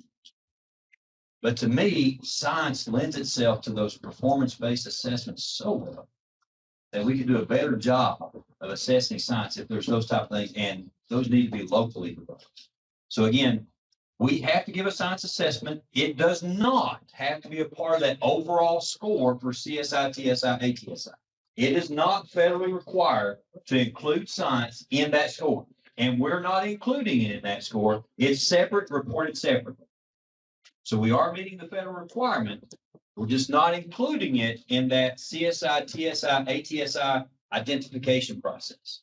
But to me, science lends itself to those performance-based assessments so well that we can do a better job of assessing science if there's those type of things, and those need to be locally developed. So again, we have to give a science assessment. It does not have to be a part of that overall score for CSI, TSI, ATSI. It is not federally required to include science in that score. And we're not including it in that score. It's separate, reported separately. So we are meeting the federal requirement. We're just not including it in that CSI, TSI, ATSI identification process.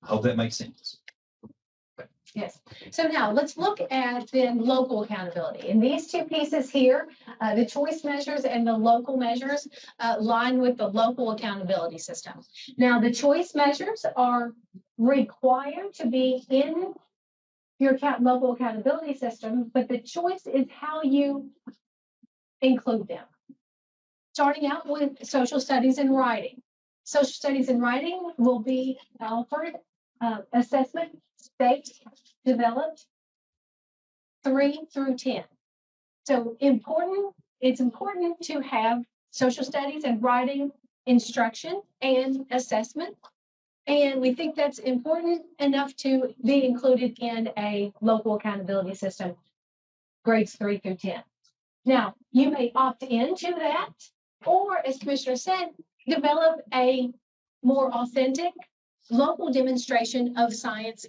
I hope that makes sense. Yes. So now let's look at then local accountability. And these two pieces here, the choice measures and the local measures line with the local accountability system. Now, the choice measures are required to be in your local accountability system, but the choice is how you include them. Starting out with social studies and writing. Social studies and writing will be offered assessment state developed 3 through 10. So it's important to have social studies and writing instruction and assessment. And we think that's important enough to be included in a local accountability system, grades 3 through 10. Now, you may opt into that, or as Commissioner said, develop a more authentic local demonstration of science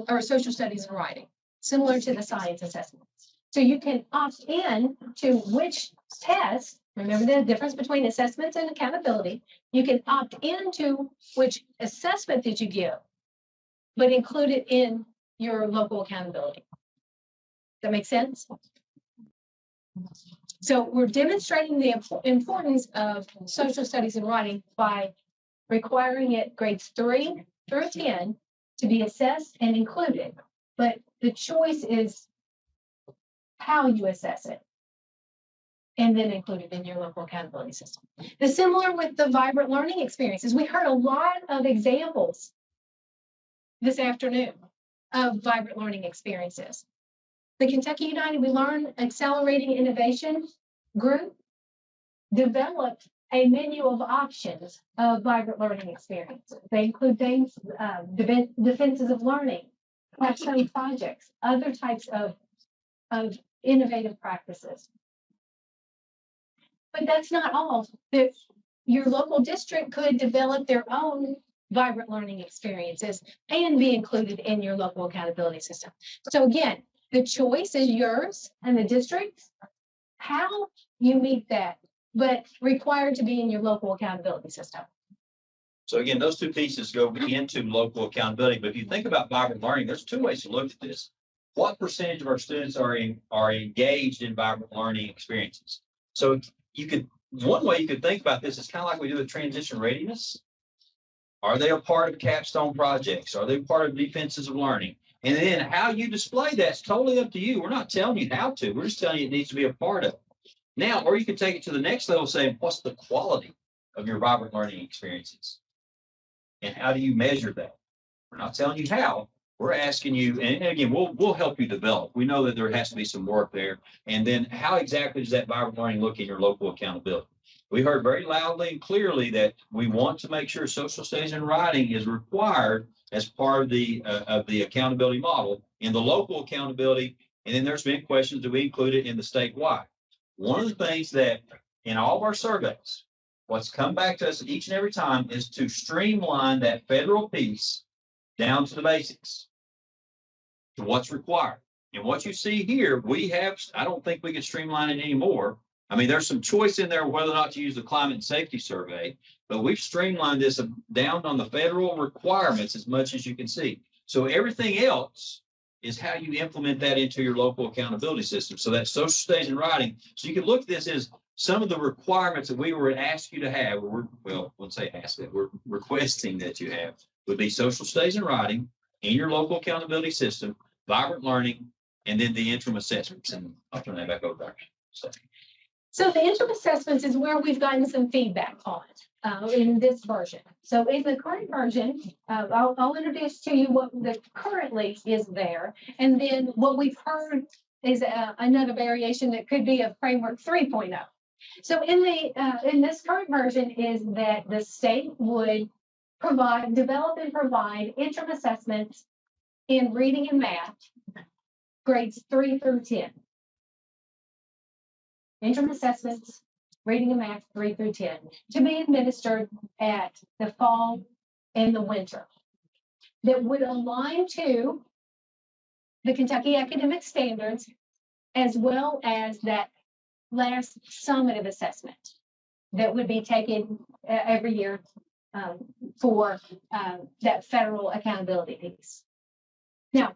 or social studies and writing, similar to the science assessment. So you can opt in to which test, remember the difference between assessments and accountability, you can opt into which assessment that you give, but include it in your local accountability. Does that make sense? So we're demonstrating the importance of social studies and writing by requiring it grades 3 through 10 to be assessed and included, but the choice is how you assess it and then include it in your local accountability system. The similar with the vibrant learning experiences. We heard a lot of examples this afternoon of vibrant learning experiences. The Kentucky United We Learn Accelerating Innovation group developed a menu of options of vibrant learning experiences. They include things, defenses of learning, capstone projects, other types of innovative practices. But that's not all. Your local district could develop their own vibrant learning experiences and be included in your local accountability system. So again, the choice is yours and the district's. How you meet that, but required to be in your local accountability system. So again, those two pieces go into local accountability. But if you think about vibrant learning, there's two ways to look at this. What percentage of our students are engaged in vibrant learning experiences? So one way you could think about this is kind of like we do with transition readiness. Are they a part of capstone projects? Are they part of defenses of learning? And then how you display that's totally up to you. We're not telling you how to. We're just telling you it needs to be a part of it. Now, or you can take it to the next level, saying, what's the quality of your vibrant learning experiences? And how do you measure that? We're not telling you how. We're asking you, and again, we'll help you develop. We know that there has to be some work there. And then how exactly does that vibrant learning look in your local accountability? We heard very loudly and clearly that we want to make sure social studies and writing is required as part of the accountability model in the local accountability. And then there's been questions, do we include it in the statewide? One of the things that in all of our surveys, what's come back to us each and every time is to streamline that federal piece down to the basics, to what's required. And what you see here, we have, I don't think we can streamline it anymore. I mean, there's some choice in there whether or not to use the climate and safety survey, but we've streamlined this down on the federal requirements as much as you can see. So everything else is how you implement that into your local accountability system. So that's social studies and writing. So you can look at this as some of the requirements that we were asked you to have, or let's say ask it, we're requesting that you have, would be social studies and writing in your local accountability system, vibrant learning, and then the interim assessments. And I'll turn that back over to Dr. So the interim assessments is where we've gotten some feedback on in this version. So in the current version, I'll introduce to you what the currently is there. And then what we've heard is another variation that could be a framework 3.0. So in this current version is that the state would develop and provide interim assessments in reading and math, grades 3 through 10. Interim assessments, reading and math 3 through 10, to be administered at the fall and the winter, that would align to the Kentucky academic standards, as well as that last summative assessment that would be taken every year for that federal accountability piece. Now,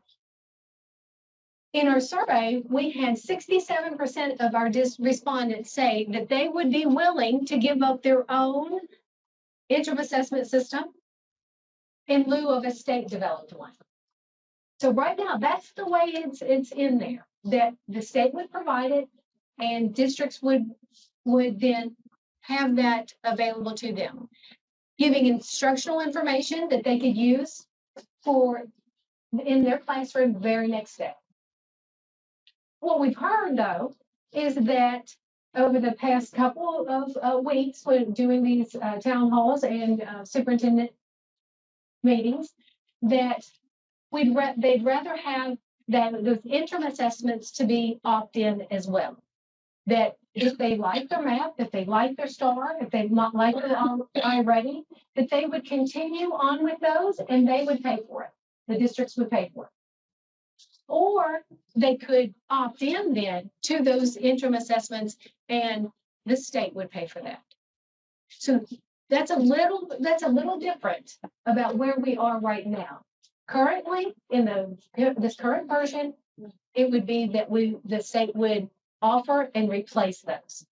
in our survey, we had 67% of our respondents say that they would be willing to give up their own interim assessment system in lieu of a state-developed one. So right now, that's the way it's in there, that the state would provide it and districts would then have that available to them, giving instructional information that they could use in their classroom the very next day. What we've heard, though, is that over the past couple of weeks when doing these town halls and superintendent meetings, that they'd rather have those interim assessments to be opt-in as well. That if they like their math, if they like their STAR, if they not like their iReady, that they would continue on with those and they would pay for it. The districts would pay for it. Or they could opt in then to those interim assessments and the state would pay for that. So that's a little different about where we are right now. Currently, in this current version, it would be that the state would offer and replace those.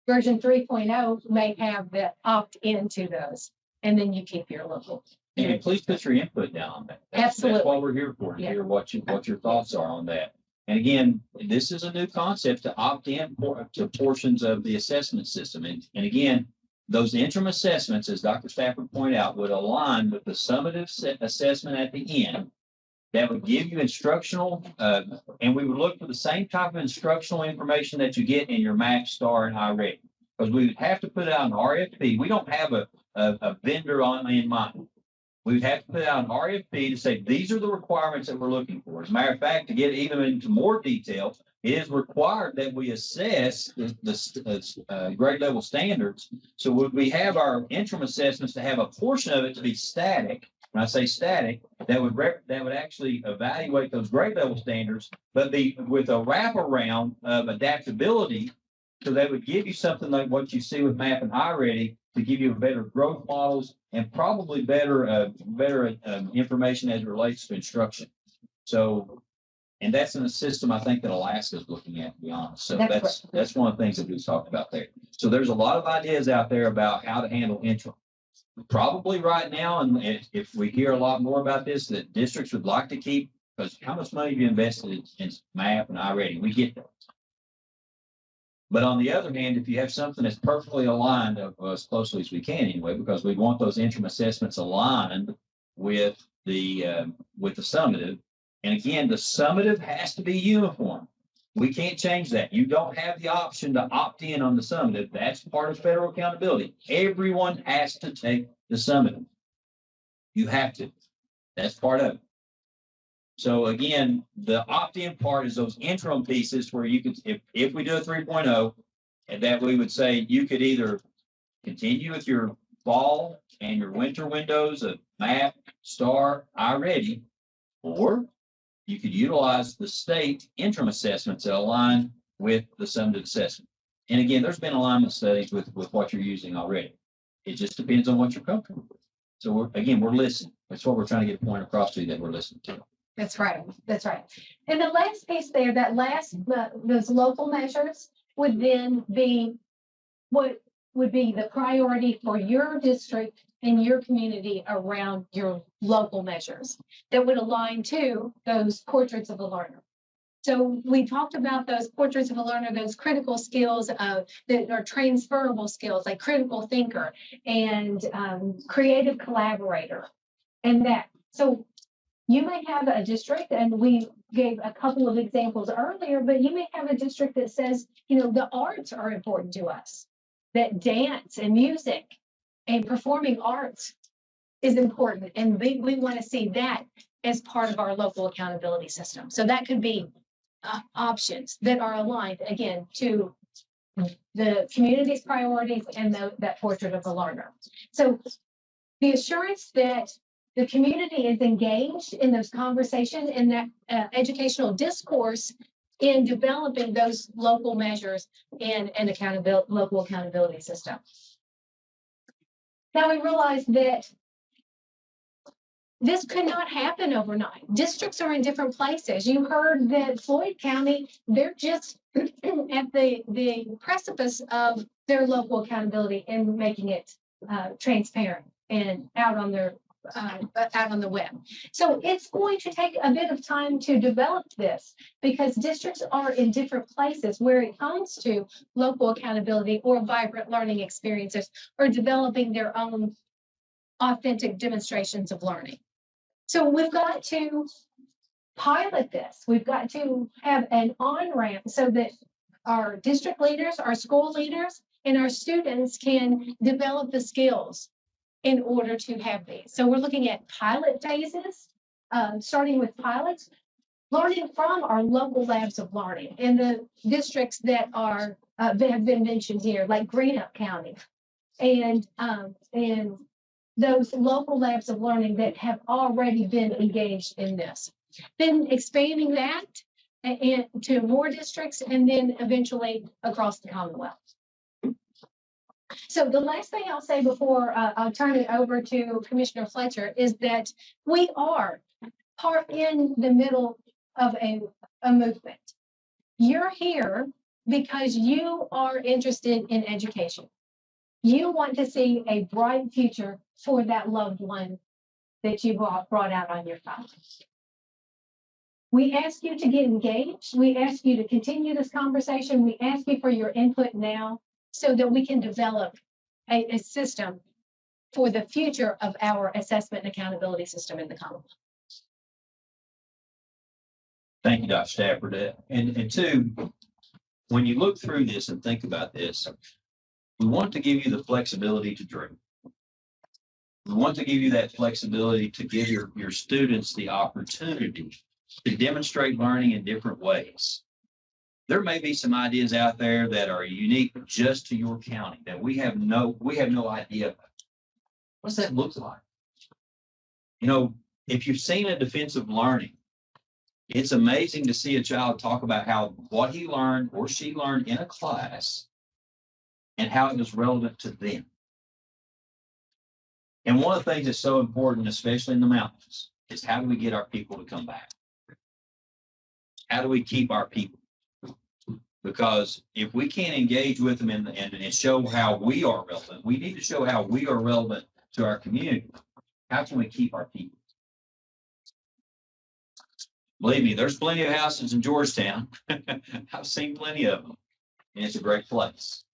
Version 3.0 may have the opt into those, and then you keep your local. And please put your input down on that. Absolutely. That's what we're here for, to hear what your thoughts are on that. And again, this is a new concept to opt in to portions of the assessment system. And again, those interim assessments, as Dr. Stafford pointed out, would align with the summative assessment at the end. That would give you instructional, and we would look for the same type of instructional information that you get in your Mac, STAR, and iReady. Because we would have to put out an RFP. We don't have a vendor in mind. We would have to put out an RFP to say, these are the requirements that we're looking for. As a matter of fact, to get even into more detail, it is required that we assess the grade level standards. So would we have our interim assessments to have a portion of it to be static? When I say static, that would actually evaluate those grade level standards, but be with a wraparound of adaptability. So they would give you something like what you see with Map and iReady to give you better growth models and probably better information as it relates to instruction. So, and that's in a system I think that Alaska is looking at, to be honest. So that's one of the things that we talked about there. So there's a lot of ideas out there about how to handle interim. Probably right now, and if we hear a lot more about this, that districts would like to keep, because how much money have you invested in MAP and iReady? We get that. But on the other hand, if you have something that's perfectly aligned as closely as we can anyway, because we want those interim assessments aligned with the summative. And again, the summative has to be uniform. We can't change that. You don't have the option to opt in on the summative. That's part of federal accountability. Everyone has to take the summative. You have to. That's part of it. So again, the opt-in part is those interim pieces where you could, if we do a 3.0, and that we would say you could either continue with your fall and your winter windows of MAP, STAR, iReady, or you could utilize the state interim assessments that align with the summative assessment. And again, there's been alignment studies with what you're using already. It just depends on what you're comfortable with. So we're listening. That's what we're trying to get a point across to you, that we're listening to. That's right. That's right. And the last piece there, those local measures would then be what would be the priority for your district and your community around your local measures that would align to those portraits of a learner. So we talked about those portraits of a learner, those critical skills that are transferable skills, like critical thinker and creative collaborator, and that. So you may have a district, and we gave a couple of examples earlier, but you may have a district that says, the arts are important to us, that dance and music and performing arts is important. And we want to see that as part of our local accountability system. So that could be options that are aligned, again, to the community's priorities and that portrait of the learner. So the assurance that the community is engaged in those conversations and that educational discourse in developing those local measures and local accountability system. Now we realize that this could not happen overnight. Districts are in different places. You heard that Floyd County, they're just at the precipice of their local accountability and making it transparent and out on the web. So it's going to take a bit of time to develop this, because districts are in different places where it comes to local accountability or vibrant learning experiences or developing their own authentic demonstrations of learning. So we've got to pilot this. We've got to have an on-ramp so that our district leaders, our school leaders, and our students can develop the skills in order to have these. So we're looking at pilot phases, starting with pilots, learning from our local labs of learning and the districts that have been mentioned here, like Greenup County, and those local labs of learning that have already been engaged in this. Then expanding that to more districts, and then eventually across the Commonwealth. So the last thing I'll say before I'll turn it over to Commissioner Fletcher is that we are part in the middle of a movement. You're here because you are interested in education. You want to see a bright future for that loved one that you brought out on your file. We ask you to get engaged. We ask you to continue this conversation. We ask you for your input now, so that we can develop a system for the future of our assessment and accountability system in the Commonwealth. Thank you, Dr. Stafford. And two, when you look through this and think about this, we want to give you the flexibility to dream. We want to give you that flexibility to give your students the opportunity to demonstrate learning in different ways. There may be some ideas out there that are unique just to your county that we have no idea about. What's that look like? If you've seen a defensive learning, it's amazing to see a child talk about what he learned or she learned in a class and how it was relevant to them. And one of the things that's so important, especially in the mountains, is how do we get our people to come back? How do we keep our people? Because if we can't engage with them and show how we are relevant, we need to show how we are relevant to our community, how can we keep our people? Believe me, there's plenty of houses in Georgetown. I've seen plenty of them, and it's a great place.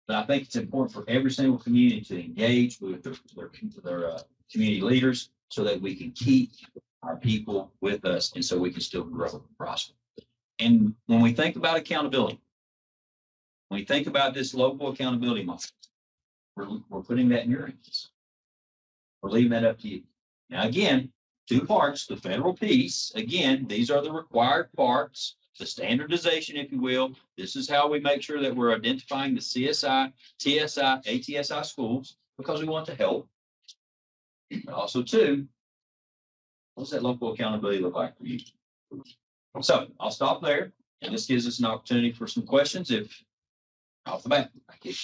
But I think it's important for every single community to engage with their community leaders so that we can keep our people with us and so we can still grow and prosper. And when we think about accountability, when we think about this local accountability model, we're putting that in your hands. We're leaving that up to you. Now, again, two parts, the federal piece. Again, these are the required parts, the standardization, if you will. This is how we make sure that we're identifying the CSI, TSI, ATSI schools because we want to help. But also, too, what does that local accountability look like for you? So I'll stop there, and this gives us an opportunity for some questions if off the bat. Thank you.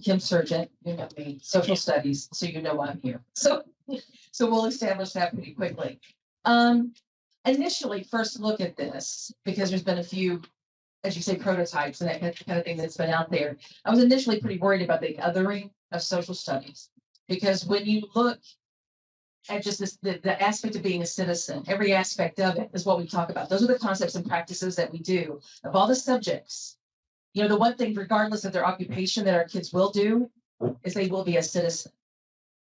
Kim Surgeon, you know me, social studies, so you know why I'm here. So we'll establish that pretty quickly. Initially, first look at this, because there's been a few, as you say, prototypes and that kind of thing that's been out there. I was initially pretty worried about the othering of social studies, because when you look at just this, the aspect of being a citizen, every aspect of it is what we talk about. Those are the concepts and practices that we do of all the subjects. You know, the one thing, regardless of their occupation, that our kids will do is they will be a citizen.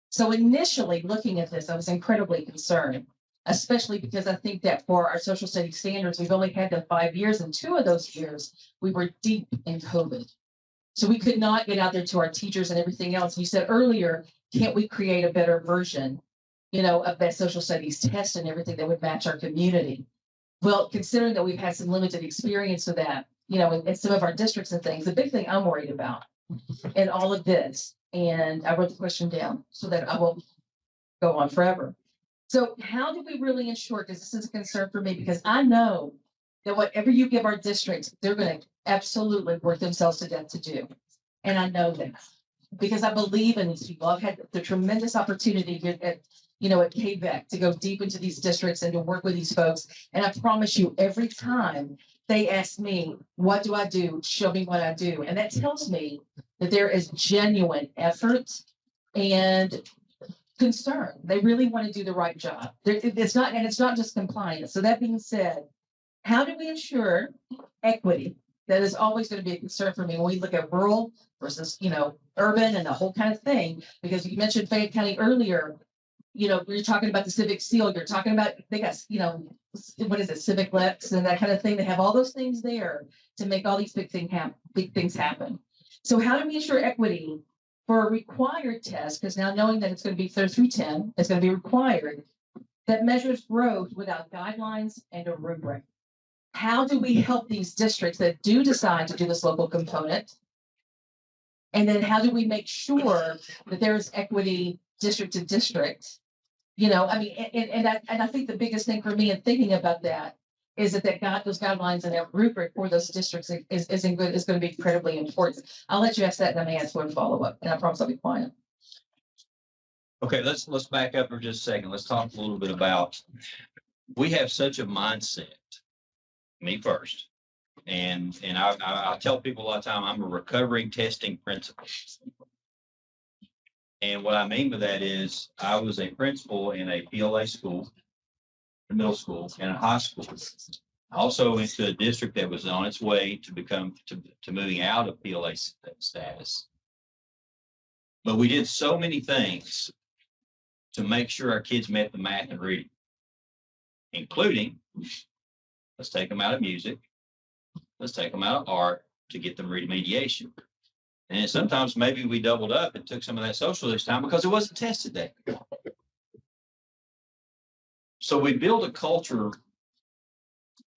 So initially looking at this, I was incredibly concerned, especially because I think that for our social studies standards, we've only had them 5 years, and 2 of those years we were deep in COVID. So we could not get out there to our teachers and everything else. You said earlier, can't we create a better version, you know, of that social studies test and everything that would match our community? Well, considering that we've had some limited experience with that, you know, in some of our districts and things, the big thing I'm worried about in all of this, and I wrote the question down so that I will go on forever. So how do we really ensure, because this is a concern for me, because I know that whatever you give our districts, they're going to absolutely work themselves to death to do. And I know that because I believe in these people. I've had the tremendous opportunity at KVEC to go deep into these districts and to work with these folks. And I promise you, every time they ask me, what do I do? Show me what I do. And that tells me that there is genuine effort and concern. They really want to do the right job. It's not just compliance. So that being said, how do we ensure equity? That is always going to be a concern for me when we look at rural versus, urban and the whole kind of thing. Because you mentioned Fayette County earlier, you're talking about the civic seal. You're talking about, they got, what is it, civic lex and that kind of thing. They have all those things there to make all these big things happen. So how do we ensure equity for a required test? Because now knowing that it's going to be 310, it's going to be required, that measures growth without guidelines and a rubric. How do we help these districts that do decide to do this local component? And then how do we make sure that there is equity district to district? And I think the biggest thing for me in thinking about that is that those guidelines and that rubric for those districts is going to be incredibly important. I'll let you ask that and I may ask one follow-up, and I promise I'll be quiet. Okay, let's back up for just a second. Let's talk a little bit about, we have such a mindset, me first, and I tell people a lot of time, I'm a recovering testing principal. And what I mean by that is I was a principal in a PLA school, a middle school, and a high school. I also went to a district that was on its way to moving out of PLA status. But we did so many things to make sure our kids met the math and reading, including, let's take them out of music, let's take them out of art to get them remediation. And sometimes maybe we doubled up and took some of that social this time because it wasn't tested that. So we build a culture,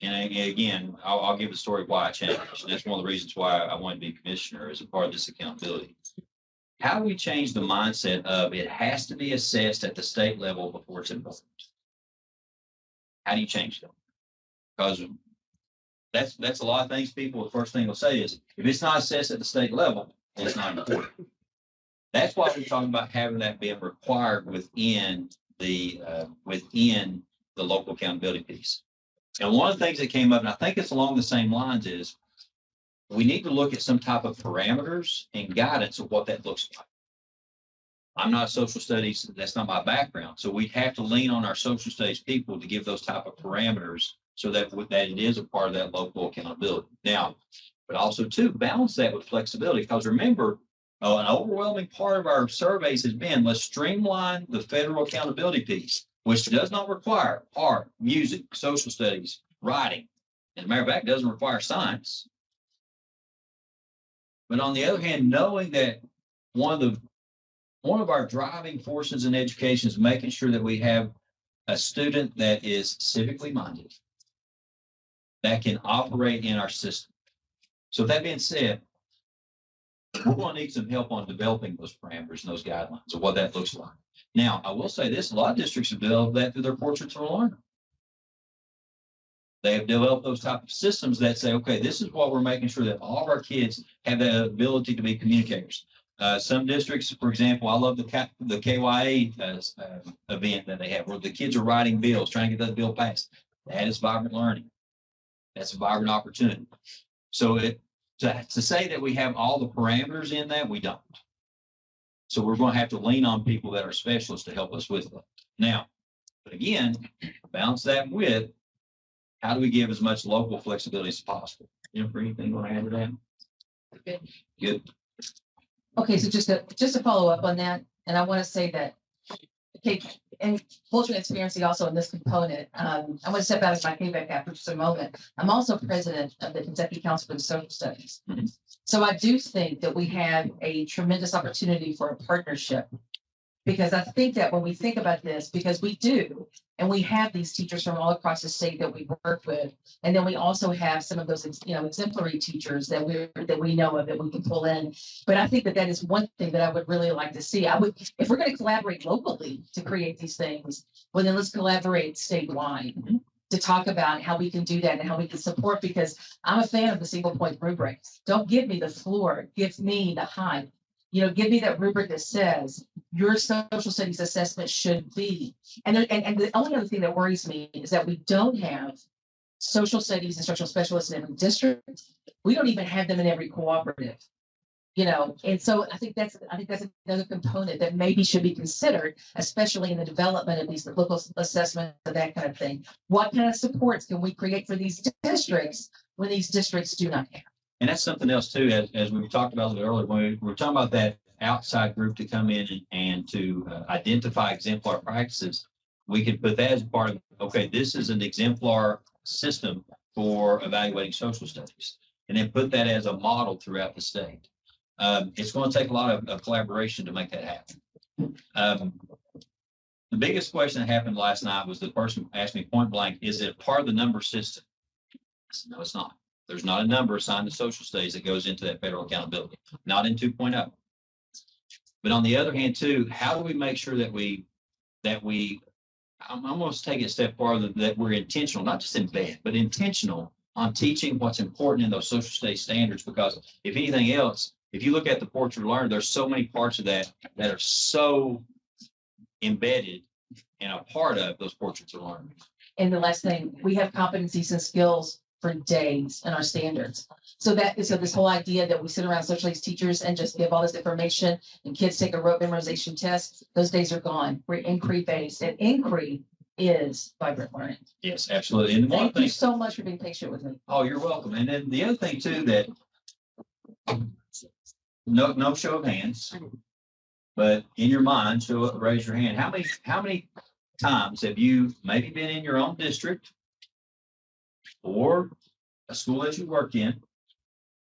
and again, I'll give the story of why I changed. And that's one of the reasons why I wanted to be commissioner as a part of this accountability. How do we change the mindset of it has to be assessed at the state level before it's important? How do you change that? Because that's a lot of things people, the first thing they'll say is, if it's not assessed at the state level, it's not important. That's why we're talking about having that being required within the local accountability piece. And one of the things that came up, and I think it's along the same lines, is we need to look at some type of parameters and guidance of what that looks like. I'm not a social studies, that's not my background. So we'd have to lean on our social studies people to give those type of parameters so that it is a part of that local accountability. Now, but also too, balance that with flexibility, because remember, an overwhelming part of our surveys has been, let's streamline the federal accountability piece, which does not require art, music, social studies, writing. As a matter of fact, doesn't require science. But on the other hand, knowing that one of our driving forces in education is making sure that we have a student that is civically minded, that can operate in our system. So that being said, we're going to need some help on developing those parameters and those guidelines of what that looks like. Now, I will say this, a lot of districts have developed that through their portraits of a learner. They have developed those type of systems that say, okay, this is what we're making sure that all of our kids have the ability to be communicators. Some districts, for example, I love the KYA event that they have, where the kids are writing bills, trying to get that bill passed. That is vibrant learning. That's a vibrant opportunity. So to say that we have all the parameters in that, we don't. So we're going to have to lean on people that are specialists to help us with that. Now, but again, balance that with how do we give as much local flexibility as possible? Jennifer, anything you want to add to that? Good. Okay, so just to follow up on that, and I want to say that, okay, and full transparency also in this component, I want to step out of my KVEC cap for just a moment. I'm also president of the Kentucky Council for the Social Studies. Mhm. So I do think that we have a tremendous opportunity for a partnership, because I think that when we think about this, because we do, and we have these teachers from all across the state that we work with, and then we also have some of those, exemplary teachers that we know of that we can pull in. But I think that is one thing that I would really like to see. If we're going to collaborate locally to create these things, well, then let's collaborate statewide to talk about how we can do that and how we can support, because I'm a fan of the single point rubrics. Don't give me the floor, give me the height. Give me that rubric that says your social studies assessment should be. And the only other thing that worries me is that we don't have social studies and social specialists in every district. We don't even have them in every cooperative. And so I think that's another component that maybe should be considered, especially in the development of these local assessments and that kind of thing. What kind of supports can we create for these districts when these districts do not have? And that's something else too, as we talked about a little earlier, when we were talking about that outside group to come in and to identify exemplar practices, we could put that as part of, okay, this is an exemplar system for evaluating social studies, and then put that as a model throughout the state. It's going to take a lot of collaboration to make that happen. The biggest question that happened last night was the person asked me point blank, is it part of the number system? I said, no, it's not. There's not a number assigned to social studies that goes into that federal accountability, not in 2.0. But on the other hand, too, how do we make sure that I'm going to take it a step farther, that we're intentional, not just embed, but intentional on teaching what's important in those social studies standards, because if anything else, if you look at the portrait of learner, there's so many parts of that are so embedded and a part of those portraits of learners. And the last thing, we have competencies and skills for days in our standards. So this whole idea that we sit around social studies teachers and just give all this information and kids take a rote memorization test, those days are gone. We're inquiry based, and inquiry is vibrant learning. Yes, absolutely. And thank you so much for being patient with me. Oh, you're welcome. And then the other thing too, that no show of hands, but in your mind, raise your hand. How many times have you maybe been in your own district or a school that you work in?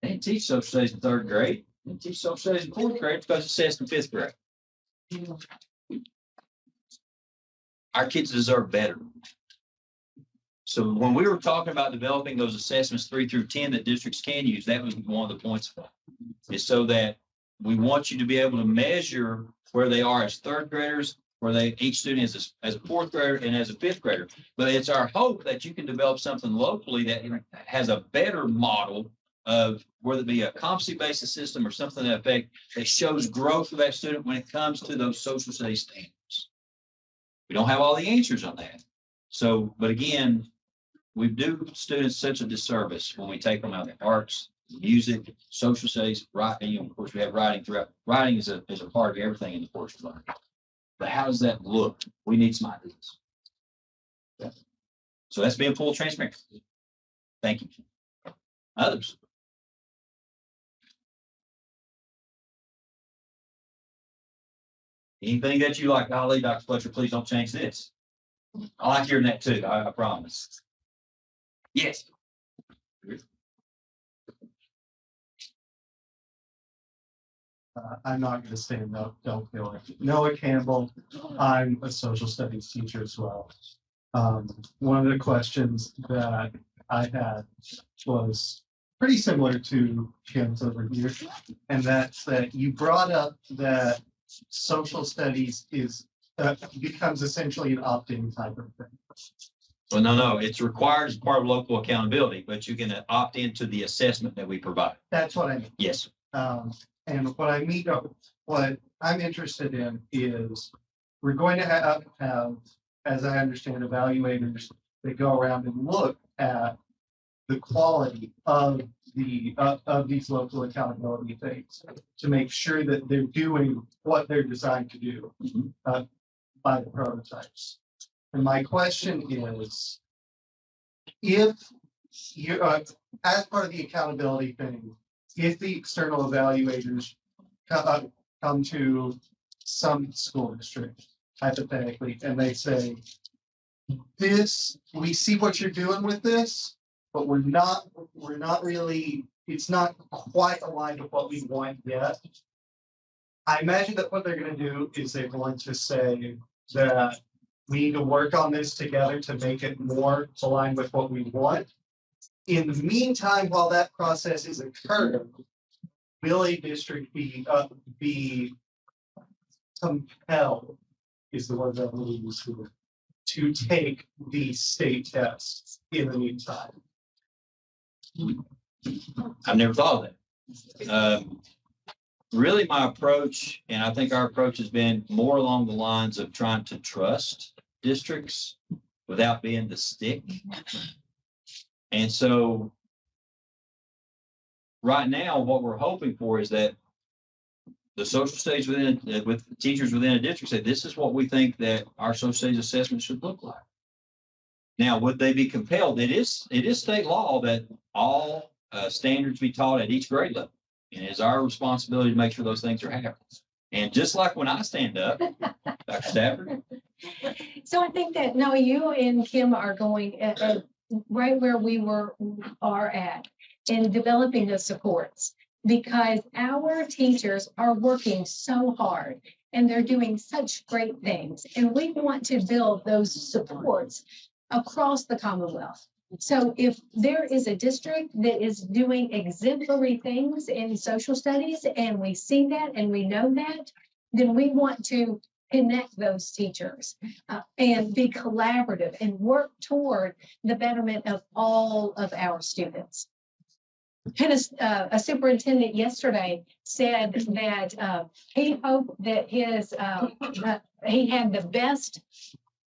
They didn't teach social studies in 3rd grade. They didn't teach social studies in 4th grade because it says in 5th grade. Our kids deserve better. So when we were talking about developing those assessments 3 through 10 that districts can use, that was one of the points of that. Is so that we want you to be able to measure where they are as 3rd graders, where each student is as a 4th grader and as a 5th grader. But it's our hope that you can develop something locally that has a better model of whether it be a competency-based system or something that shows growth for that student when it comes to those social studies standards. We don't have all the answers on that. So, but again, we do students such a disservice when we take them out of arts, music, social studies, writing. You know, of course, we have writing throughout. Writing is a part of everything in the course of learning. But how does that look? We need some ideas. Yeah. So that's being full transparent. Thank you. Others? Anything that you like, golly, Dr. Fletcher, please don't change this. I like hearing that too, I promise. Yes. I'm not going to say no, don't feel it. Noah Campbell, I'm a social studies teacher as well. One of the questions that I had was pretty similar to Kim's over here. And that's that you brought up that social studies is becomes essentially an opt-in type of thing. Well, no, it's required as part of local accountability, but you can opt into the assessment that we provide. That's what I mean. Yes. And what I mean, what I'm interested in is we're going to have, as I understand, evaluators that go around and look at the quality of these local accountability things to make sure that they're doing what they're designed to do by the prototypes. And my question is, if you, as part of the accountability thing, if the external evaluators come to some school district, hypothetically, and they say, we see what you're doing with this, but we're not really, it's not quite aligned with what we want yet. I imagine that what they're going to do is they're going to say that we need to work on this together to make it more aligned with what we want. In the meantime, while that process is occurring, will a district be compelled, is the word that I'm going to use here, to take the state tests in the meantime? I've never thought of that. Really, my approach, and I think our approach has been more along the lines of trying to trust districts without being the stick. And so right now, what we're hoping for is that the social studies with teachers within a district say, this is what we think that our social studies assessment should look like. Now, would they be compelled? It is state law that all standards be taught at each grade level. And it's our responsibility to make sure those things are happening. And just like when I stand up, Dr. Stafford. So I think that, no, you and Kim are going right where we are at in developing the supports, because our teachers are working so hard and they're doing such great things. And we want to build those supports across the Commonwealth. So if there is a district that is doing exemplary things in social studies and we see that and we know that, then we want to connect those teachers and be collaborative and work toward the betterment of all of our students. And a superintendent yesterday said that he hoped that he had the best.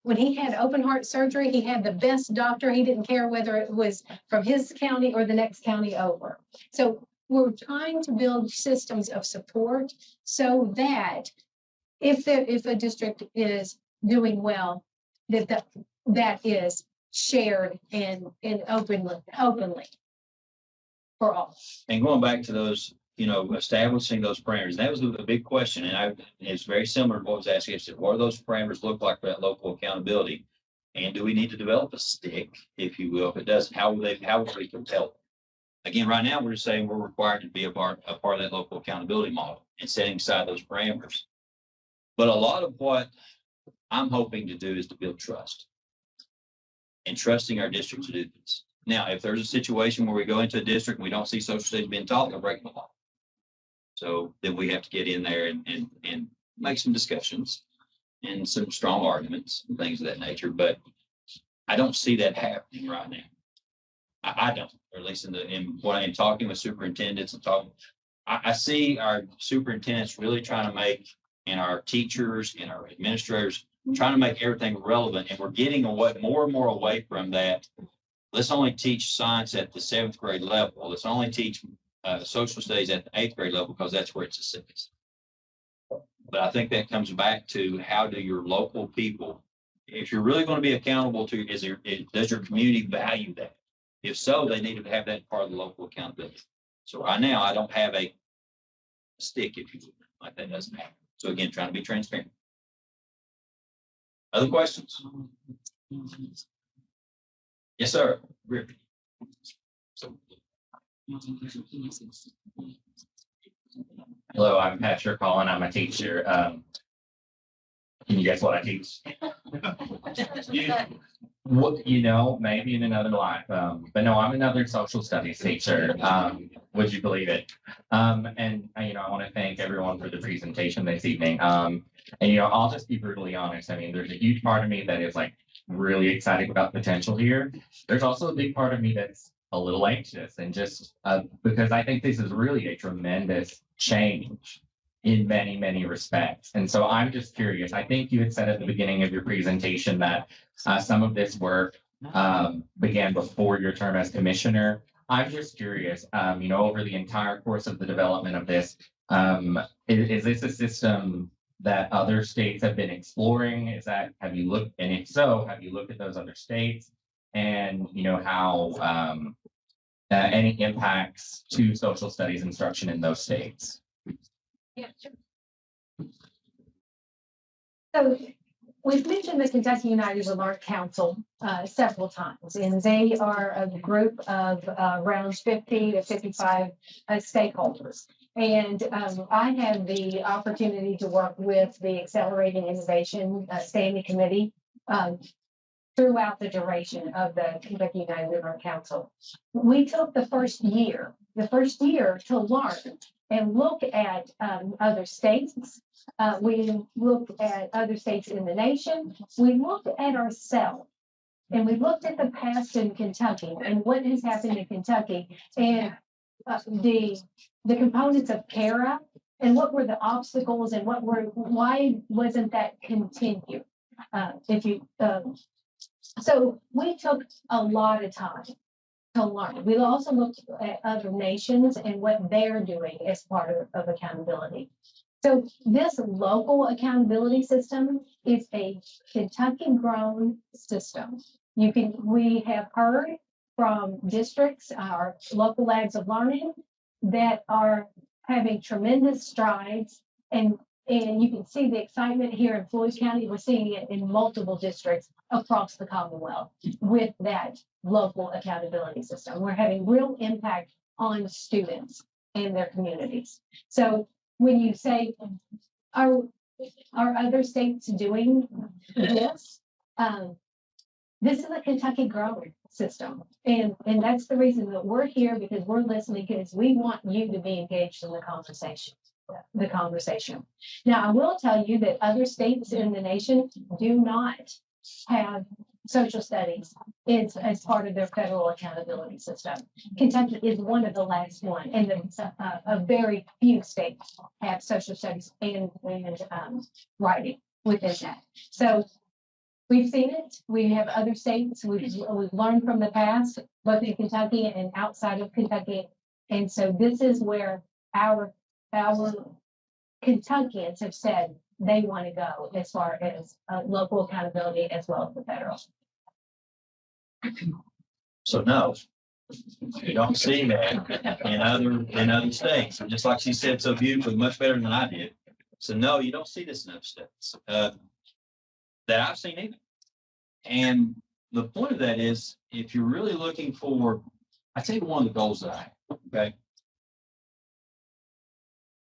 When he had open heart surgery, he had the best doctor. He didn't care whether it was from his county or the next county over. So we're trying to build systems of support so that if a district is doing well, that is shared and openly for all. And going back to those, establishing those parameters, that was a big question. And it's very similar to what was asked yesterday. What do those parameters look like for that local accountability? And do we need to develop a stick, if you will? If it doesn't, how would we compel it? Again, right now, we're just saying we're required to be a part of that local accountability model and setting aside those parameters. But a lot of what I'm hoping to do is to build trust and trusting our district to do this. Now, if there's a situation where we go into a district and we don't see social studies being taught, they're breaking the law. So then we have to get in there and make some discussions and some strong arguments and things of that nature. But I don't see that happening right now. I don't, or at least in what I am talking with superintendents and talking, I see our superintendents really trying to make, and our teachers and our administrators trying to make everything relevant. And we're getting away more and more away from that. let's only teach science at the 7th grade level. Let's only teach social studies at the 8th grade level because that's where it's assessed. But I think that comes back to how do your local people, if you're really going to be accountable to, does your community value that? If so, they need to have that part of the local accountability. So right now, I don't have a stick, if you will, like that doesn't happen. So again, trying to be transparent. Other questions? Yes, sir. Rick. Hello, I'm Patrick Collin. I'm a teacher. Can you guess what I teach? Maybe in another life. But no, I'm another social studies teacher. Would you believe it? And I want to thank everyone for the presentation this evening. I'll just be brutally honest. I mean, there's a huge part of me that is like really excited about potential here. There's also a big part of me that's a little anxious and just because I think this is really a tremendous change in many, many respects. And so I'm just curious. I think you had said at the beginning of your presentation that some of this work began before your term as commissioner. I'm just curious, over the entire course of the development of this, is this a system that other states have been exploring? Have you looked, and if so, have you looked at those other states? And how any impacts to social studies instruction in those states? Yeah, sure. So we've mentioned the Kentucky United We Learn Council several times, and they are a group of around 50 to 55 stakeholders. And I had the opportunity to work with the Accelerating Innovation Standing Committee throughout the duration of the Kentucky United We Learn Council. We took the first year to learn and look at other states. We looked at other states in the nation. We looked at ourselves, and we looked at the past in Kentucky and what has happened in Kentucky, and the components of CARA and what were the obstacles and why wasn't that continued? So we took a lot of time to learn. We also looked at other nations and what they're doing as part of accountability. So this local accountability system is a Kentucky-grown system. We have heard from districts, our local labs of learning, that are having tremendous strides, and you can see the excitement here in Floyd County. We're seeing it in multiple districts across the Commonwealth with that local accountability system. We're having real impact on students and their communities. So when you say, are other states doing this? This is a Kentucky grown system. And that's the reason that we're here, because we're listening, because we want you to be engaged in the conversation. Now, I will tell you that other states in the nation do not have social studies as part of their federal accountability system. Kentucky is one of the last one, and a very few states have social studies and writing within that. So we've seen it. We have other states. We've learned from the past, both in Kentucky and outside of Kentucky. And so this is where our Kentuckians have said they want to go as far as local accountability as well as the federal. So no, you don't see that in other states. Just like she said so beautifully, much better than I did. So no, you don't see this in other states that I've seen either. And the point of that is, if you're really looking for, I tell you one of the goals that I have, okay?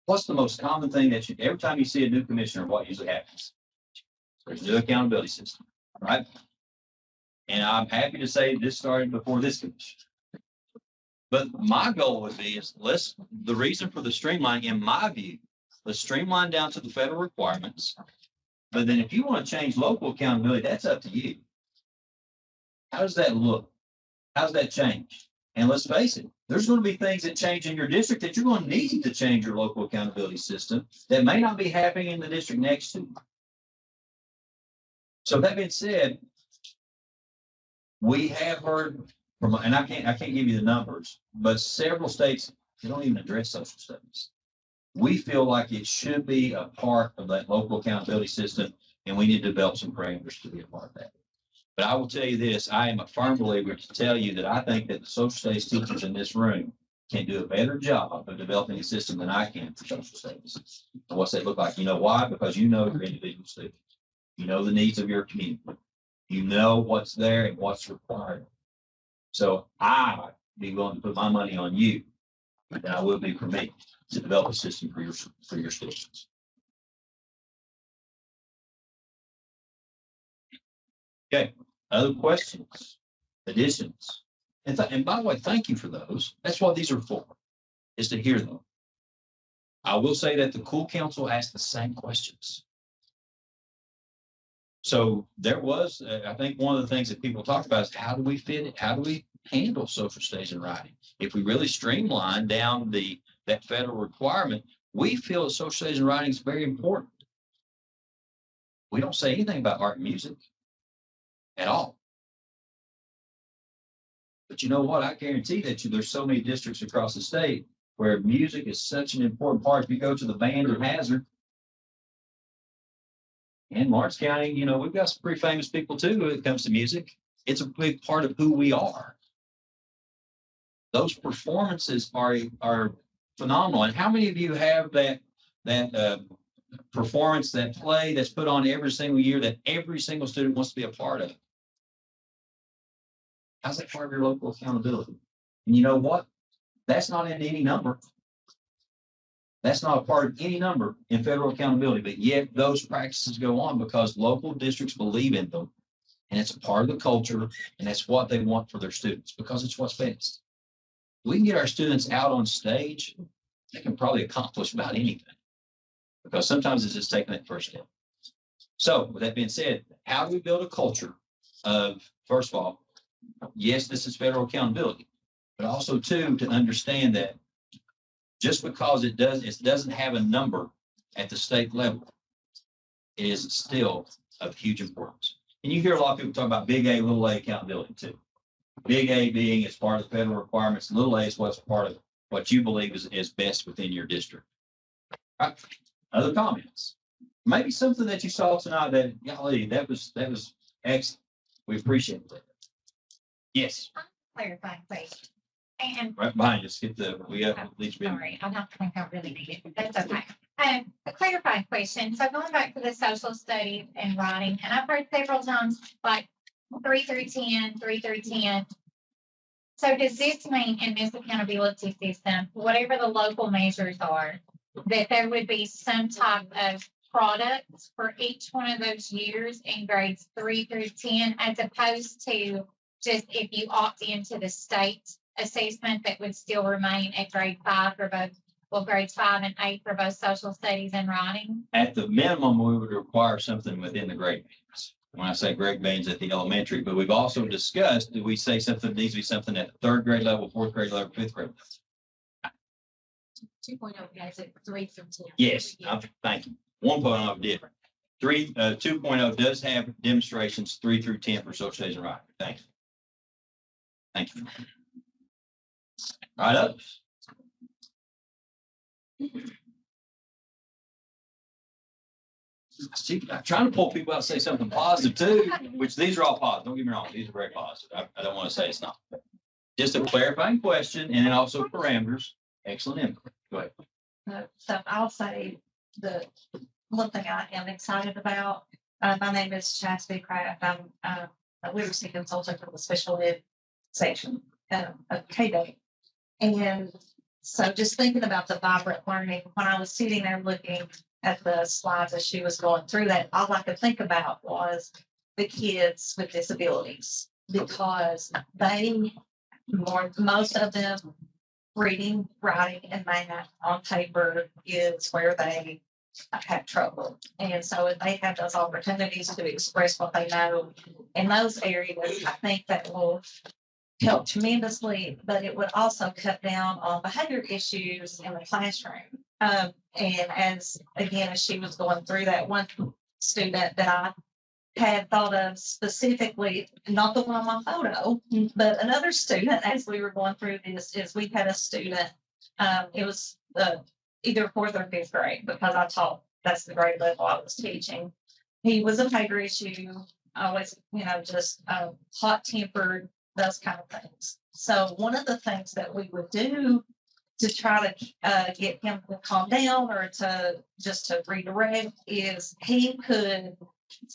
What's the most common thing that every time you see a new commissioner, what usually happens? There's a new accountability system, right? And I'm happy to say this started before this commission. But my goal would be the reason for the streamlining, in my view, let's streamline down to the federal requirements. But then if you want to change local accountability, that's up to you. How does that look? How does that change? And let's face it, there's going to be things that change in your district that you're going to need to change your local accountability system that may not be happening in the district next to you. So that being said, we have heard and I can't give you the numbers, but several states, they don't even address social studies. We feel like it should be a part of that local accountability system, and we need to develop some parameters to be a part of that. But I will tell you this, I am a firm believer to tell you that I think that the social studies teachers in this room can do a better job of developing a system than I can for social studies. And what's that look like? You know why? Because you know your individual students. You know the needs of your community. You know what's there and what's required. So I be willing to put my money on you than I will be for me to develop a system for your students. Okay, other questions, additions? And by the way, thank you for those. That's what these are for, is to hear them. I will say that the Cool Council asked the same questions. So there was, I think one of the things that people talked about is how do we fit it? How do we handle social studies and writing? If we really streamline down that federal requirement, we feel that social studies and writing is very important. We don't say anything about art and music at all. But you know what? I guarantee that there's so many districts across the state where music is such an important part. If you go to the band in Hazard, in Lawrence County, you know, we've got some pretty famous people too when it comes to music. It's a big part of who we are. Those performances are phenomenal. And how many of you have that performance, that play that's put on every single year that every single student wants to be a part of? How's that part of your local accountability? And you know what? That's not in any number. That's not a part of any number in federal accountability, but yet those practices go on because local districts believe in them. And it's a part of the culture, and that's what they want for their students because it's what's best. We can get our students out on stage, they can probably accomplish about anything because sometimes it's just taking that first step. So with that being said, how do we build a culture of, first of all, yes, this is federal accountability, but also too, to understand that just because it doesn't have a number at the state level, it is still of huge importance. And you hear a lot of people talk about big A, little a accountability too. Big A being as part of the federal requirements, little a is what's part of what you believe is best within your district. All right. Other comments? Maybe something that you saw tonight that, golly, that was excellent. We appreciate that. Yes. Clarifying, please. And Right behind us, get we have at least been. sorry, I don't think I really need it. That's okay. A clarifying question. So going back to the social studies and writing, and I've heard several times like 3 through 10, 3 through 10. So does this mean in this accountability system, whatever the local measures are, that there would be some type of product for each one of those years in grades 3 through 10, as opposed to just if you opt into the state assessment that would still remain at grade 5 for both, well, grades 5 and 8 for both social studies and writing? At the minimum, we would require something within the grade bands. When I say grade bands at the elementary, but we've also discussed, do we say something needs to be something at the 3rd grade level, 4th grade level, 5th grade level? 2.0 has it 3 through 10. Yes, thank you. 1.0 different. 2.0 does have demonstrations 3 through 10 for social studies and writing. Thanks. Thank you. All right, others. I'm trying to pull people out and say something positive too, which these are all positive. Don't get me wrong. These are very positive. I don't want to say it's not. Just a clarifying question and then also parameters. Excellent input. Go ahead. So I'll say the one thing I am excited about. My name is Chastity Craft. I'm a literacy consultant for the special ed section of KVEC. And so just thinking about the vibrant learning, when I was sitting there looking at the slides as she was going through that, all I could think about was the kids with disabilities, because most of them, reading, writing, and math on paper is where they have trouble. And so if they have those opportunities to express what they know in those areas, I think that will help tremendously, but it would also cut down on behavior issues in the classroom. And as she was going through that, one student that I had thought of specifically, not the one on my photo, but another student, as we were going through this, is we had a student, it was, either fourth or fifth grade, because I taught, that's the grade level I was teaching. He was a behavior issue, always, just, hot tempered, those kind of things. So one of the things that we would do to try to get him to calm down or to redirect is he could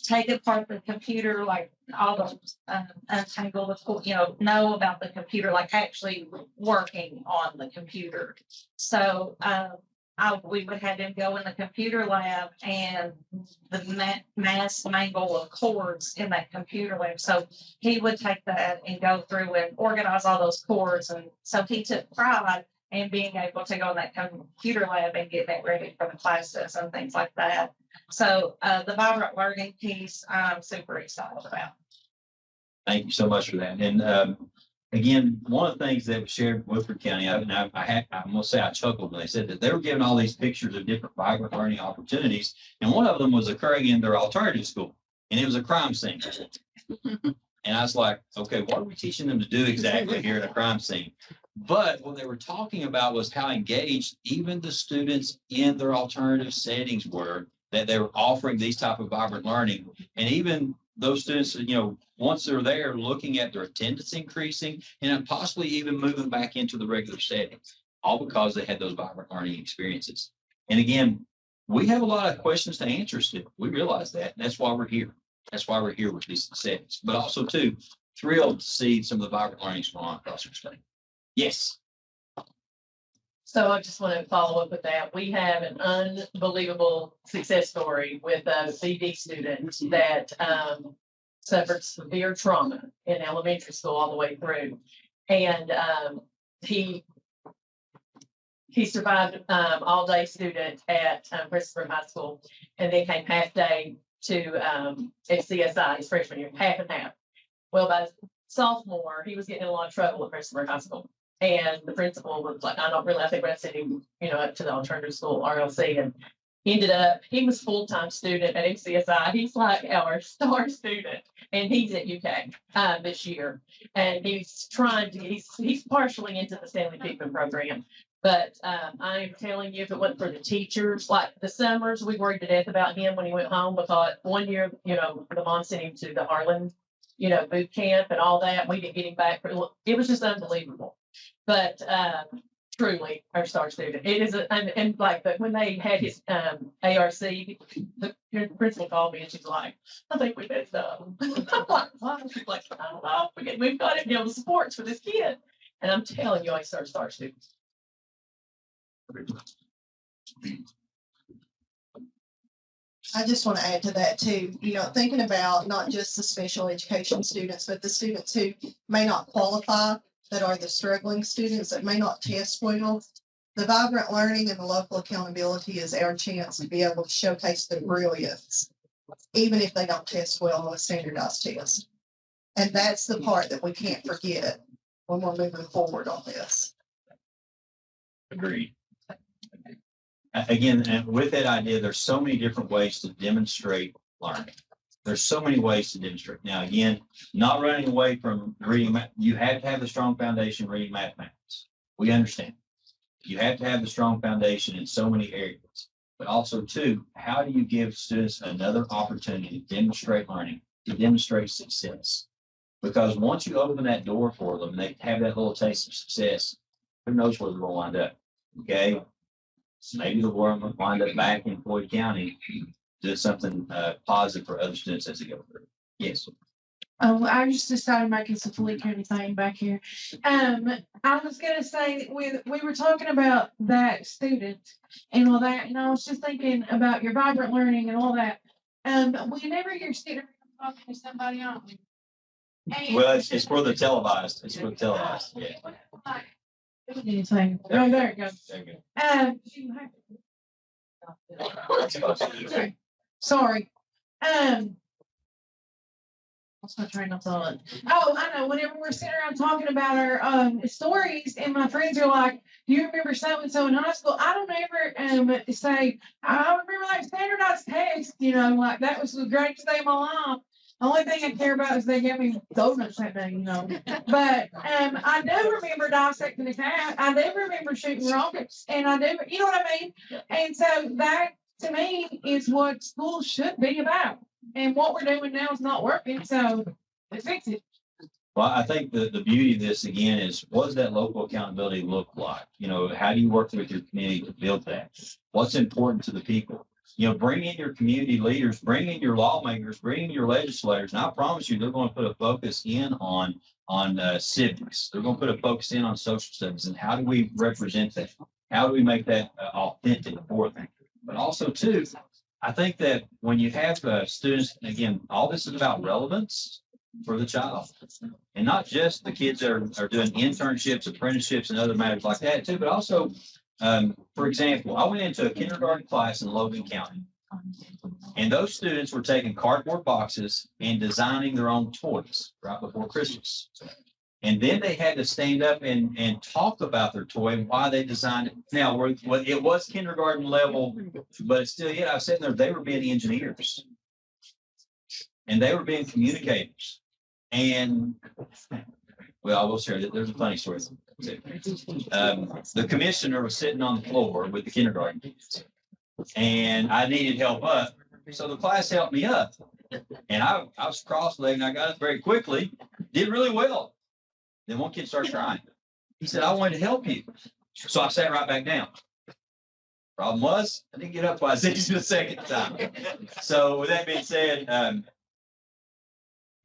take apart the computer, like all those untangle the, know about the computer, like actually working on the computer. So we would have him go in the computer lab and the mass mangle of cords in that computer lab. So he would take that and go through and organize all those cords. And so he took pride in being able to go in that computer lab and get that ready for the classes and things like that. So the vibrant learning piece, I'm super excited about. Thank you so much for that. And again, one of the things that was shared in Wilford County, I'm gonna say I chuckled when they said that they were giving all these pictures of different vibrant learning opportunities, and one of them was occurring in their alternative school, and it was a crime scene. And I was like, okay, what are we teaching them to do exactly here in a crime scene? But what they were talking about was how engaged even the students in their alternative settings were, that they were offering these type of vibrant learning. And even those students, once they're there, looking at their attendance increasing and possibly even moving back into the regular setting, all because they had those vibrant learning experiences. And again, we have a lot of questions to answer still. We realize that. That's why we're here. That's why we're here with these settings. But also, too, thrilled to see some of the vibrant learnings going on across our state. Yes. So I just want to follow up with that. We have an unbelievable success story with a CD student that suffered severe trauma in elementary school all the way through. And he survived all day student at Christopher High School, and then came half day to FCSI his freshman year, half and half. Well, by sophomore, he was getting in a lot of trouble at Christopher High School. And the principal was like, I think we're gonna send him, up to the alternative school, RLC, and ended up, he was full-time student at MCSI. He's like our star student, and he's at UK this year. And he's he's partially into the Stanley Pickman program. But I am telling you, if it wasn't for the teachers, like the summers, we worried to death about him when he went home, because one year, the mom sent him to the Harlan, boot camp and all that. We didn't get him back. It was just unbelievable. But truly, our star student. It is, and like, but when they had his ARC, the principal called me and she's like, I think we messed up. I'm like, why? She's like, I don't know. We've got to the supports for this kid. And I'm telling you, I start star students. I just want to add to that too, thinking about not just the special education students, but the students who may not qualify, that are the struggling students that may not test well. The vibrant learning and the local accountability is our chance to be able to showcase their brilliance, even if they don't test well on a standardized test. And that's the part that we can't forget when we're moving forward on this. Agreed. Again, and with that idea, there's so many different ways to demonstrate learning. There's so many ways to demonstrate. Now, again, not running away from reading. You have to have the strong foundation reading mathematics. We understand. You have to have the strong foundation in so many areas. But also, too, how do you give students another opportunity to demonstrate learning, to demonstrate success? Because once you open that door for them, they have that little taste of success, who knows where they're going to wind up, okay? So maybe they'll wind up back in Floyd County, do something positive for other students as they go through. Yes. I just decided making some Floyd County thing back here. I was gonna say, we were talking about that student and all that, and I was just thinking about your vibrant learning and all that. Whenever you're sitting around talking to somebody on. Well, it's for the televised. It's for the televised. Yeah. Anything. Oh, there it goes. There you go. Sorry. What's my train of thought? Oh, I know. Whenever we're sitting around talking about our stories, and my friends are like, "Do you remember so and so in high school?" I don't ever say, "I remember that standardized test." Like that was the greatest day of my life. Only thing I care about is they give me donuts that day, But, I do remember dissecting the cat. I do remember shooting rockets and I do, you know what I mean? And so that, to me, is what school should be about. And what we're doing now is not working, so let's fix it. Well, I think the beauty of this again is what does that local accountability look like? How do you work with your community to build that? What's important to the people? Bring in your community leaders, bring in your lawmakers, bring in your legislators, and I promise you, they're going to put a focus in on civics. They're going to put a focus in on social studies and how do we represent that? How do we make that authentic for them? But also, too, I think that when you have students, again, all this is about relevance for the child, and not just the kids that are doing internships, apprenticeships, and other matters like that, too, but also. For example, I went into a kindergarten class in Logan County, and those students were taking cardboard boxes and designing their own toys right before Christmas. And then they had to stand up and talk about their toy and why they designed it. Now, it was kindergarten level, but it's still, I was sitting there, they were being engineers and they were being communicators. And well, I will share that there's a funny story. The commissioner was sitting on the floor with the kindergarten kids, and I needed help up. So the class helped me up, and I was cross-legged, and I got up very quickly, did really well. Then one kid started crying. He said, I wanted to help you. So I sat right back down. Problem was, I didn't get up twice. This is the second time. So with that being said,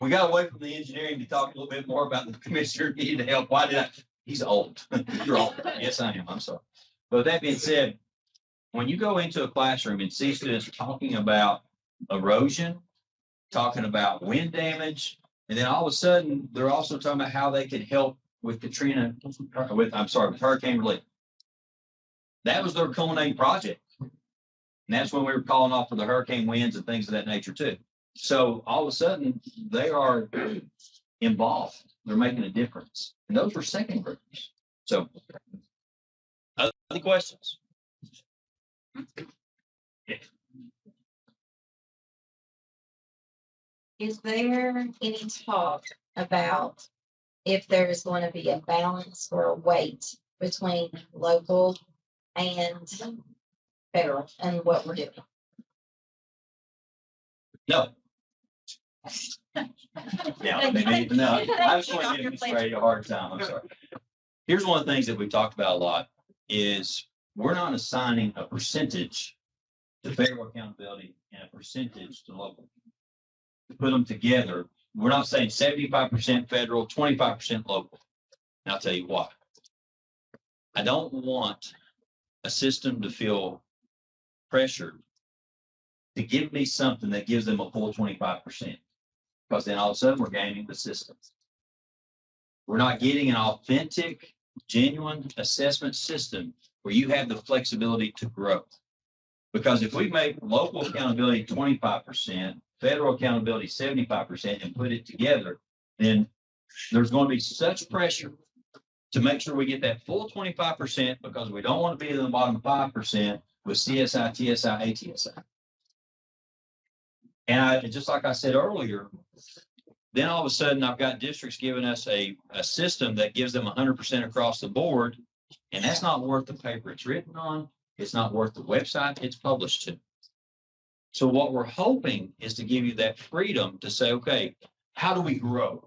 we got away from the engineering to talk a little bit more about the commissioner needed help. Why did I? He's old. You're old. Yes, I am. I'm sorry. But with that being said, when you go into a classroom and see students talking about erosion, talking about wind damage, and then all of a sudden they're also talking about how they can help with with hurricane relief. That was their culminating project. And that's when we were calling off for the hurricane winds and things of that nature too. So all of a sudden they are involved. They're making a difference. And those were second graders. So other questions? Yeah. Is there any talk about if there's going to be a balance or a weight between local and federal and what we're doing? No. Yeah, maybe, no, I was going to give Ms. Brady a hard time. I'm sorry. Here's one of the things that we've talked about a lot is we're not assigning a percentage to federal accountability and a percentage to local. To put them together, we're not saying 75% federal, 25% local. And I'll tell you why. I don't want a system to feel pressured to give me something that gives them a full 25%. Because then all of a sudden we're gaming the system. We're not getting an authentic, genuine assessment system where you have the flexibility to grow. Because if we make local accountability 25%, federal accountability 75%, and put it together, then there's going to be such pressure to make sure we get that full 25% because we don't want to be in the bottom 5% with CSI, TSI, ATSI. And just like I said earlier, then all of a sudden I've got districts giving us a system that gives them 100% across the board. And that's not worth the paper it's written on. It's not worth the website it's published to. So what we're hoping is to give you that freedom to say, okay, how do we grow?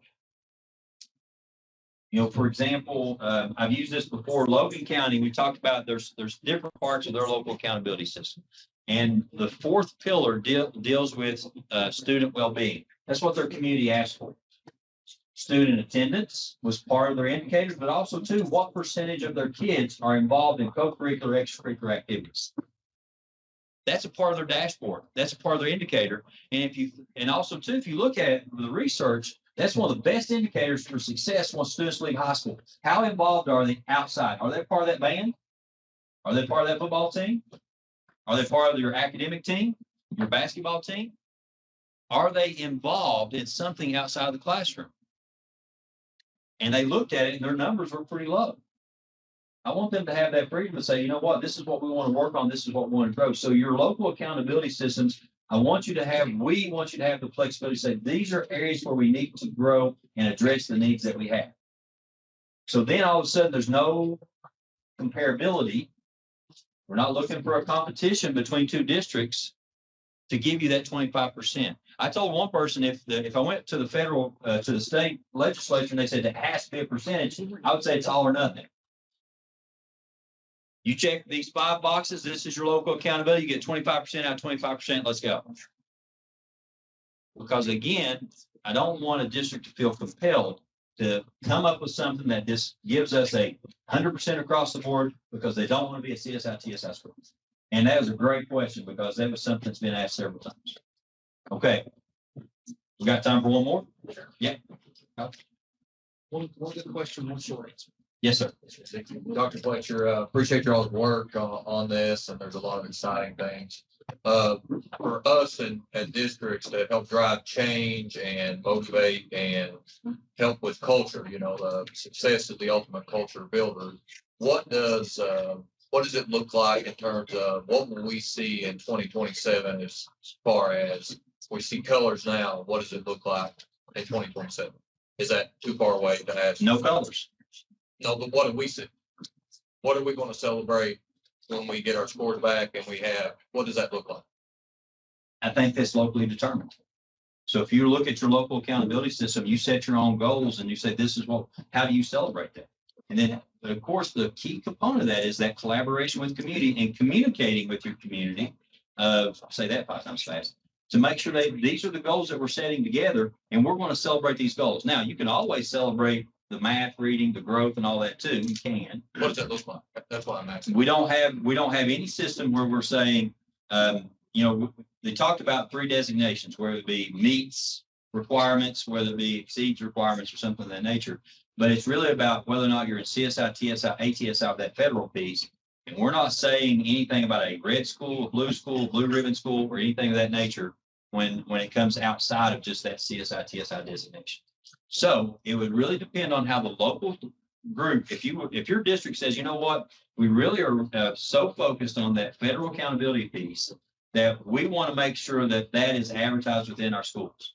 For example, I've used this before. Logan County, we talked about there's different parts of their local accountability system. And the fourth pillar deals with student well-being. That's what their community asked for. Student attendance was part of their indicators, but also too, what percentage of their kids are involved in co-curricular, extracurricular activities. That's a part of their dashboard. That's a part of their indicator. And also too, if you look at the research, that's one of the best indicators for success once students leave high school. How involved are they outside? Are they part of that band? Are they part of that football team? Are they part of your academic team, your basketball team? Are they involved in something outside the classroom? And they looked at it and their numbers were pretty low. I want them to have that freedom to say, you know what, this is what we want to work on. This is what we want to grow. So your local accountability systems we want you to have the flexibility to say, these are areas where we need to grow and address the needs that we have. So then all of a sudden, there's no comparability. We're not looking for a competition between two districts to give you that 25%. I told one person if I went to the federal, to the state legislature and they said it has to be a percentage, I would say it's all or nothing. You check these 5 boxes, this is your local accountability, you get 25% out of 25%, let's go. Because again, I don't want a district to feel compelled to come up with something that just gives us a 100% across the board because they don't want to be a CSI, TSI school. And that was a great question because that was something that's been asked several times. Okay. We got time for one more? Yeah. One good question, one short answer. Yes, sir. Dr. Fletcher, appreciate your all's work on this, and there's a lot of exciting things. For us and districts to help drive change and motivate and help with culture, the success is the ultimate culture builder. What does it look like in terms of what will we see in 2027 as far as we see colors now? What does it look like in 2027? Is that too far away to ask? No colors. No, but what do we see? What are we going to celebrate when we get our scores back and what does that look like? I think that's locally determined. So if you look at your local accountability system, you set your own goals and you say, how do you celebrate that? And then, of course, the key component of that is that collaboration with community and communicating with your community say that 5 times fast, to make sure that these are the goals that we're setting together and we're going to celebrate these goals. Now, you can always celebrate the math, reading, the growth, and all that too. You can. What does that look like? That's what I'm asking. We don't have any system where we're saying, they talked about 3 designations, whether it be meets requirements, whether it be exceeds requirements or something of that nature. But it's really about whether or not you're in CSI, TSI, ATSI, that federal piece. And we're not saying anything about a red school, a blue ribbon school, or anything of that nature when it comes outside of just that CSI, TSI designation. So it would really depend on how the local group, if your district says, you know what, we really are so focused on that federal accountability piece that we want to make sure that is advertised within our schools.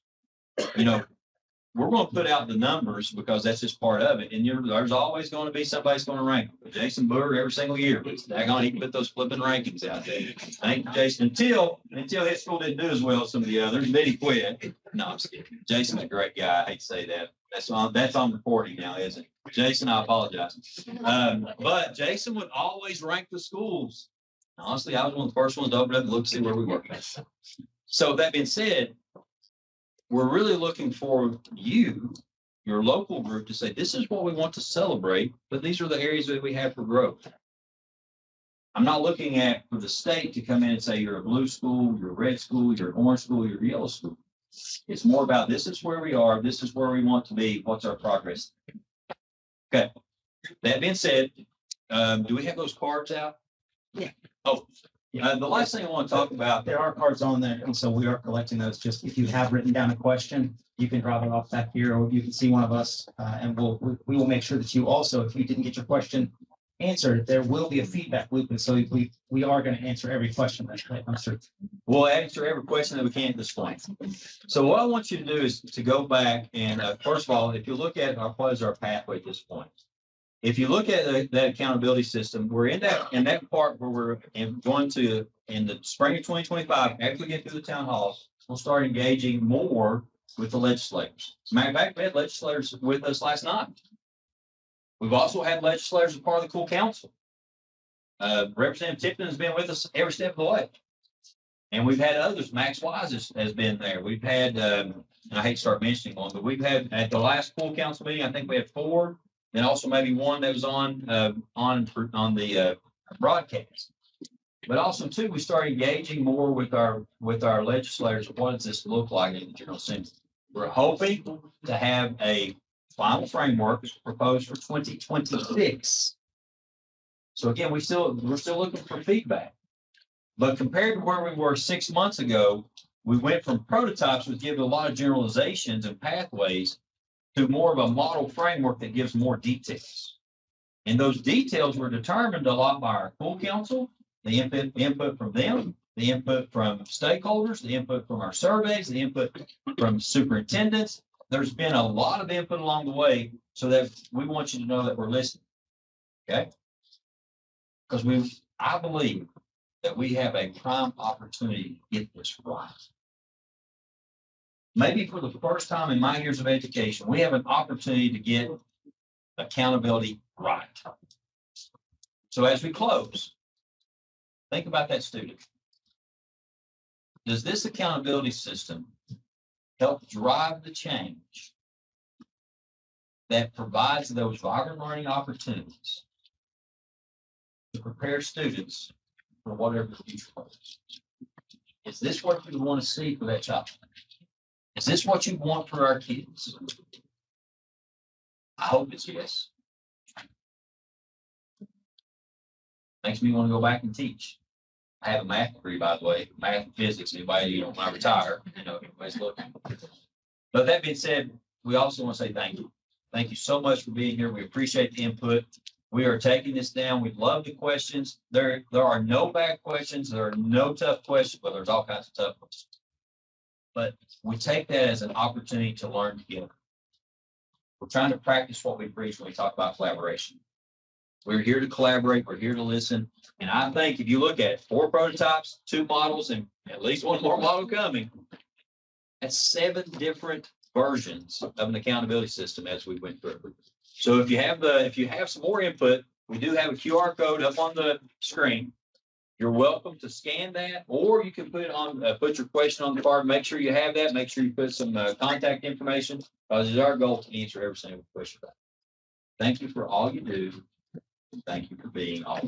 We're going to put out the numbers because that's just part of it. And there's always going to be somebody's going to rank Jason Brewer every single year. But they're going to even put those flipping rankings out there. Thank you, Jason. Until his school didn't do as well as some of the others, then he quit. No, I'm just kidding. Jason's a great guy. I hate to say that. That's on recording now, isn't it? Jason, I apologize. But Jason would always rank the schools. Honestly, I was one of the first ones to open up and look to see where we were. So that being said, we're really looking for you, your local group, to say, this is what we want to celebrate, but these are the areas that we have for growth. I'm not looking for the state to come in and say, you're a blue school, you're a red school, you're an orange school, you're a yellow school. It's more about, this is where we are, this is where we want to be, what's our progress? Okay. That being said, do we have those cards out? Yeah. Oh, the last thing I want to talk about, There are cards on there, and so we are collecting those. Just if you have written down a question, you can drop it off back here, or you can see one of us, and we will make sure that you also, if you didn't get your question answered, there will be a feedback loop, and so we are going to answer every question that comes through. We'll answer every question that we can at this point. So what I want you to do is to go back and first of all, if you look at what is our pathway at this point. If you look at that accountability system, we're in that part where we're going to, in the spring of 2025, after we get through the town halls, we'll start engaging more with the legislators. As a matter of fact, we had legislators with us last night. We've also had legislators as part of the cool council. Representative Tipton has been with us every step of the way. And we've had others. Max Wise has been there. We've had, and I hate to start mentioning one, but we've had at the last full council meeting, I think we had 4. Then also maybe one that was on the broadcast. But also too, we started engaging more with our legislators. What does this look like in the General Assembly? We're hoping to have a final framework proposed for 2026. So again, we're still looking for feedback. But compared to where we were 6 months ago, we went from prototypes, which give a lot of generalizations and pathways, to more of a model framework that gives more details. And those details were determined a lot by our full council, the input from them, the input from stakeholders, the input from our surveys, the input from superintendents. There's been a lot of input along the way, so that we want you to know that we're listening. Okay? Because I believe that we have a prime opportunity to get this right. Maybe for the first time in my years of education, we have an opportunity to get accountability right. So as we close, think about that student. Does this accountability system help drive the change that provides those vibrant learning opportunities to prepare students for whatever the future holds? Is this what you want to see for that child? Is this what you want for our kids? I hope it's yes. Makes me want to go back and teach. I have a math degree, by the way, math and physics. Anybody, when I retire, everybody's looking. But that being said, we also want to say thank you. Thank you so much for being here. We appreciate the input. We are taking this down. We love the questions. There are no bad questions. There are no tough questions, but there's all kinds of tough ones. But we take that as an opportunity to learn together. We're trying to practice what we preach when we talk about collaboration. We're here to collaborate. We're here to listen. And I think if you look at 4 prototypes, 2 models, and at least 1 more model coming, that's 7 different versions of an accountability system as we went through. So if you have some more input, we do have a QR code up on the screen. You're welcome to scan that, or you can put your question on the card. Make sure you have that. Make sure you put some contact information, because it's our goal to answer every single question. Thank you for all you do. Thank you for being all.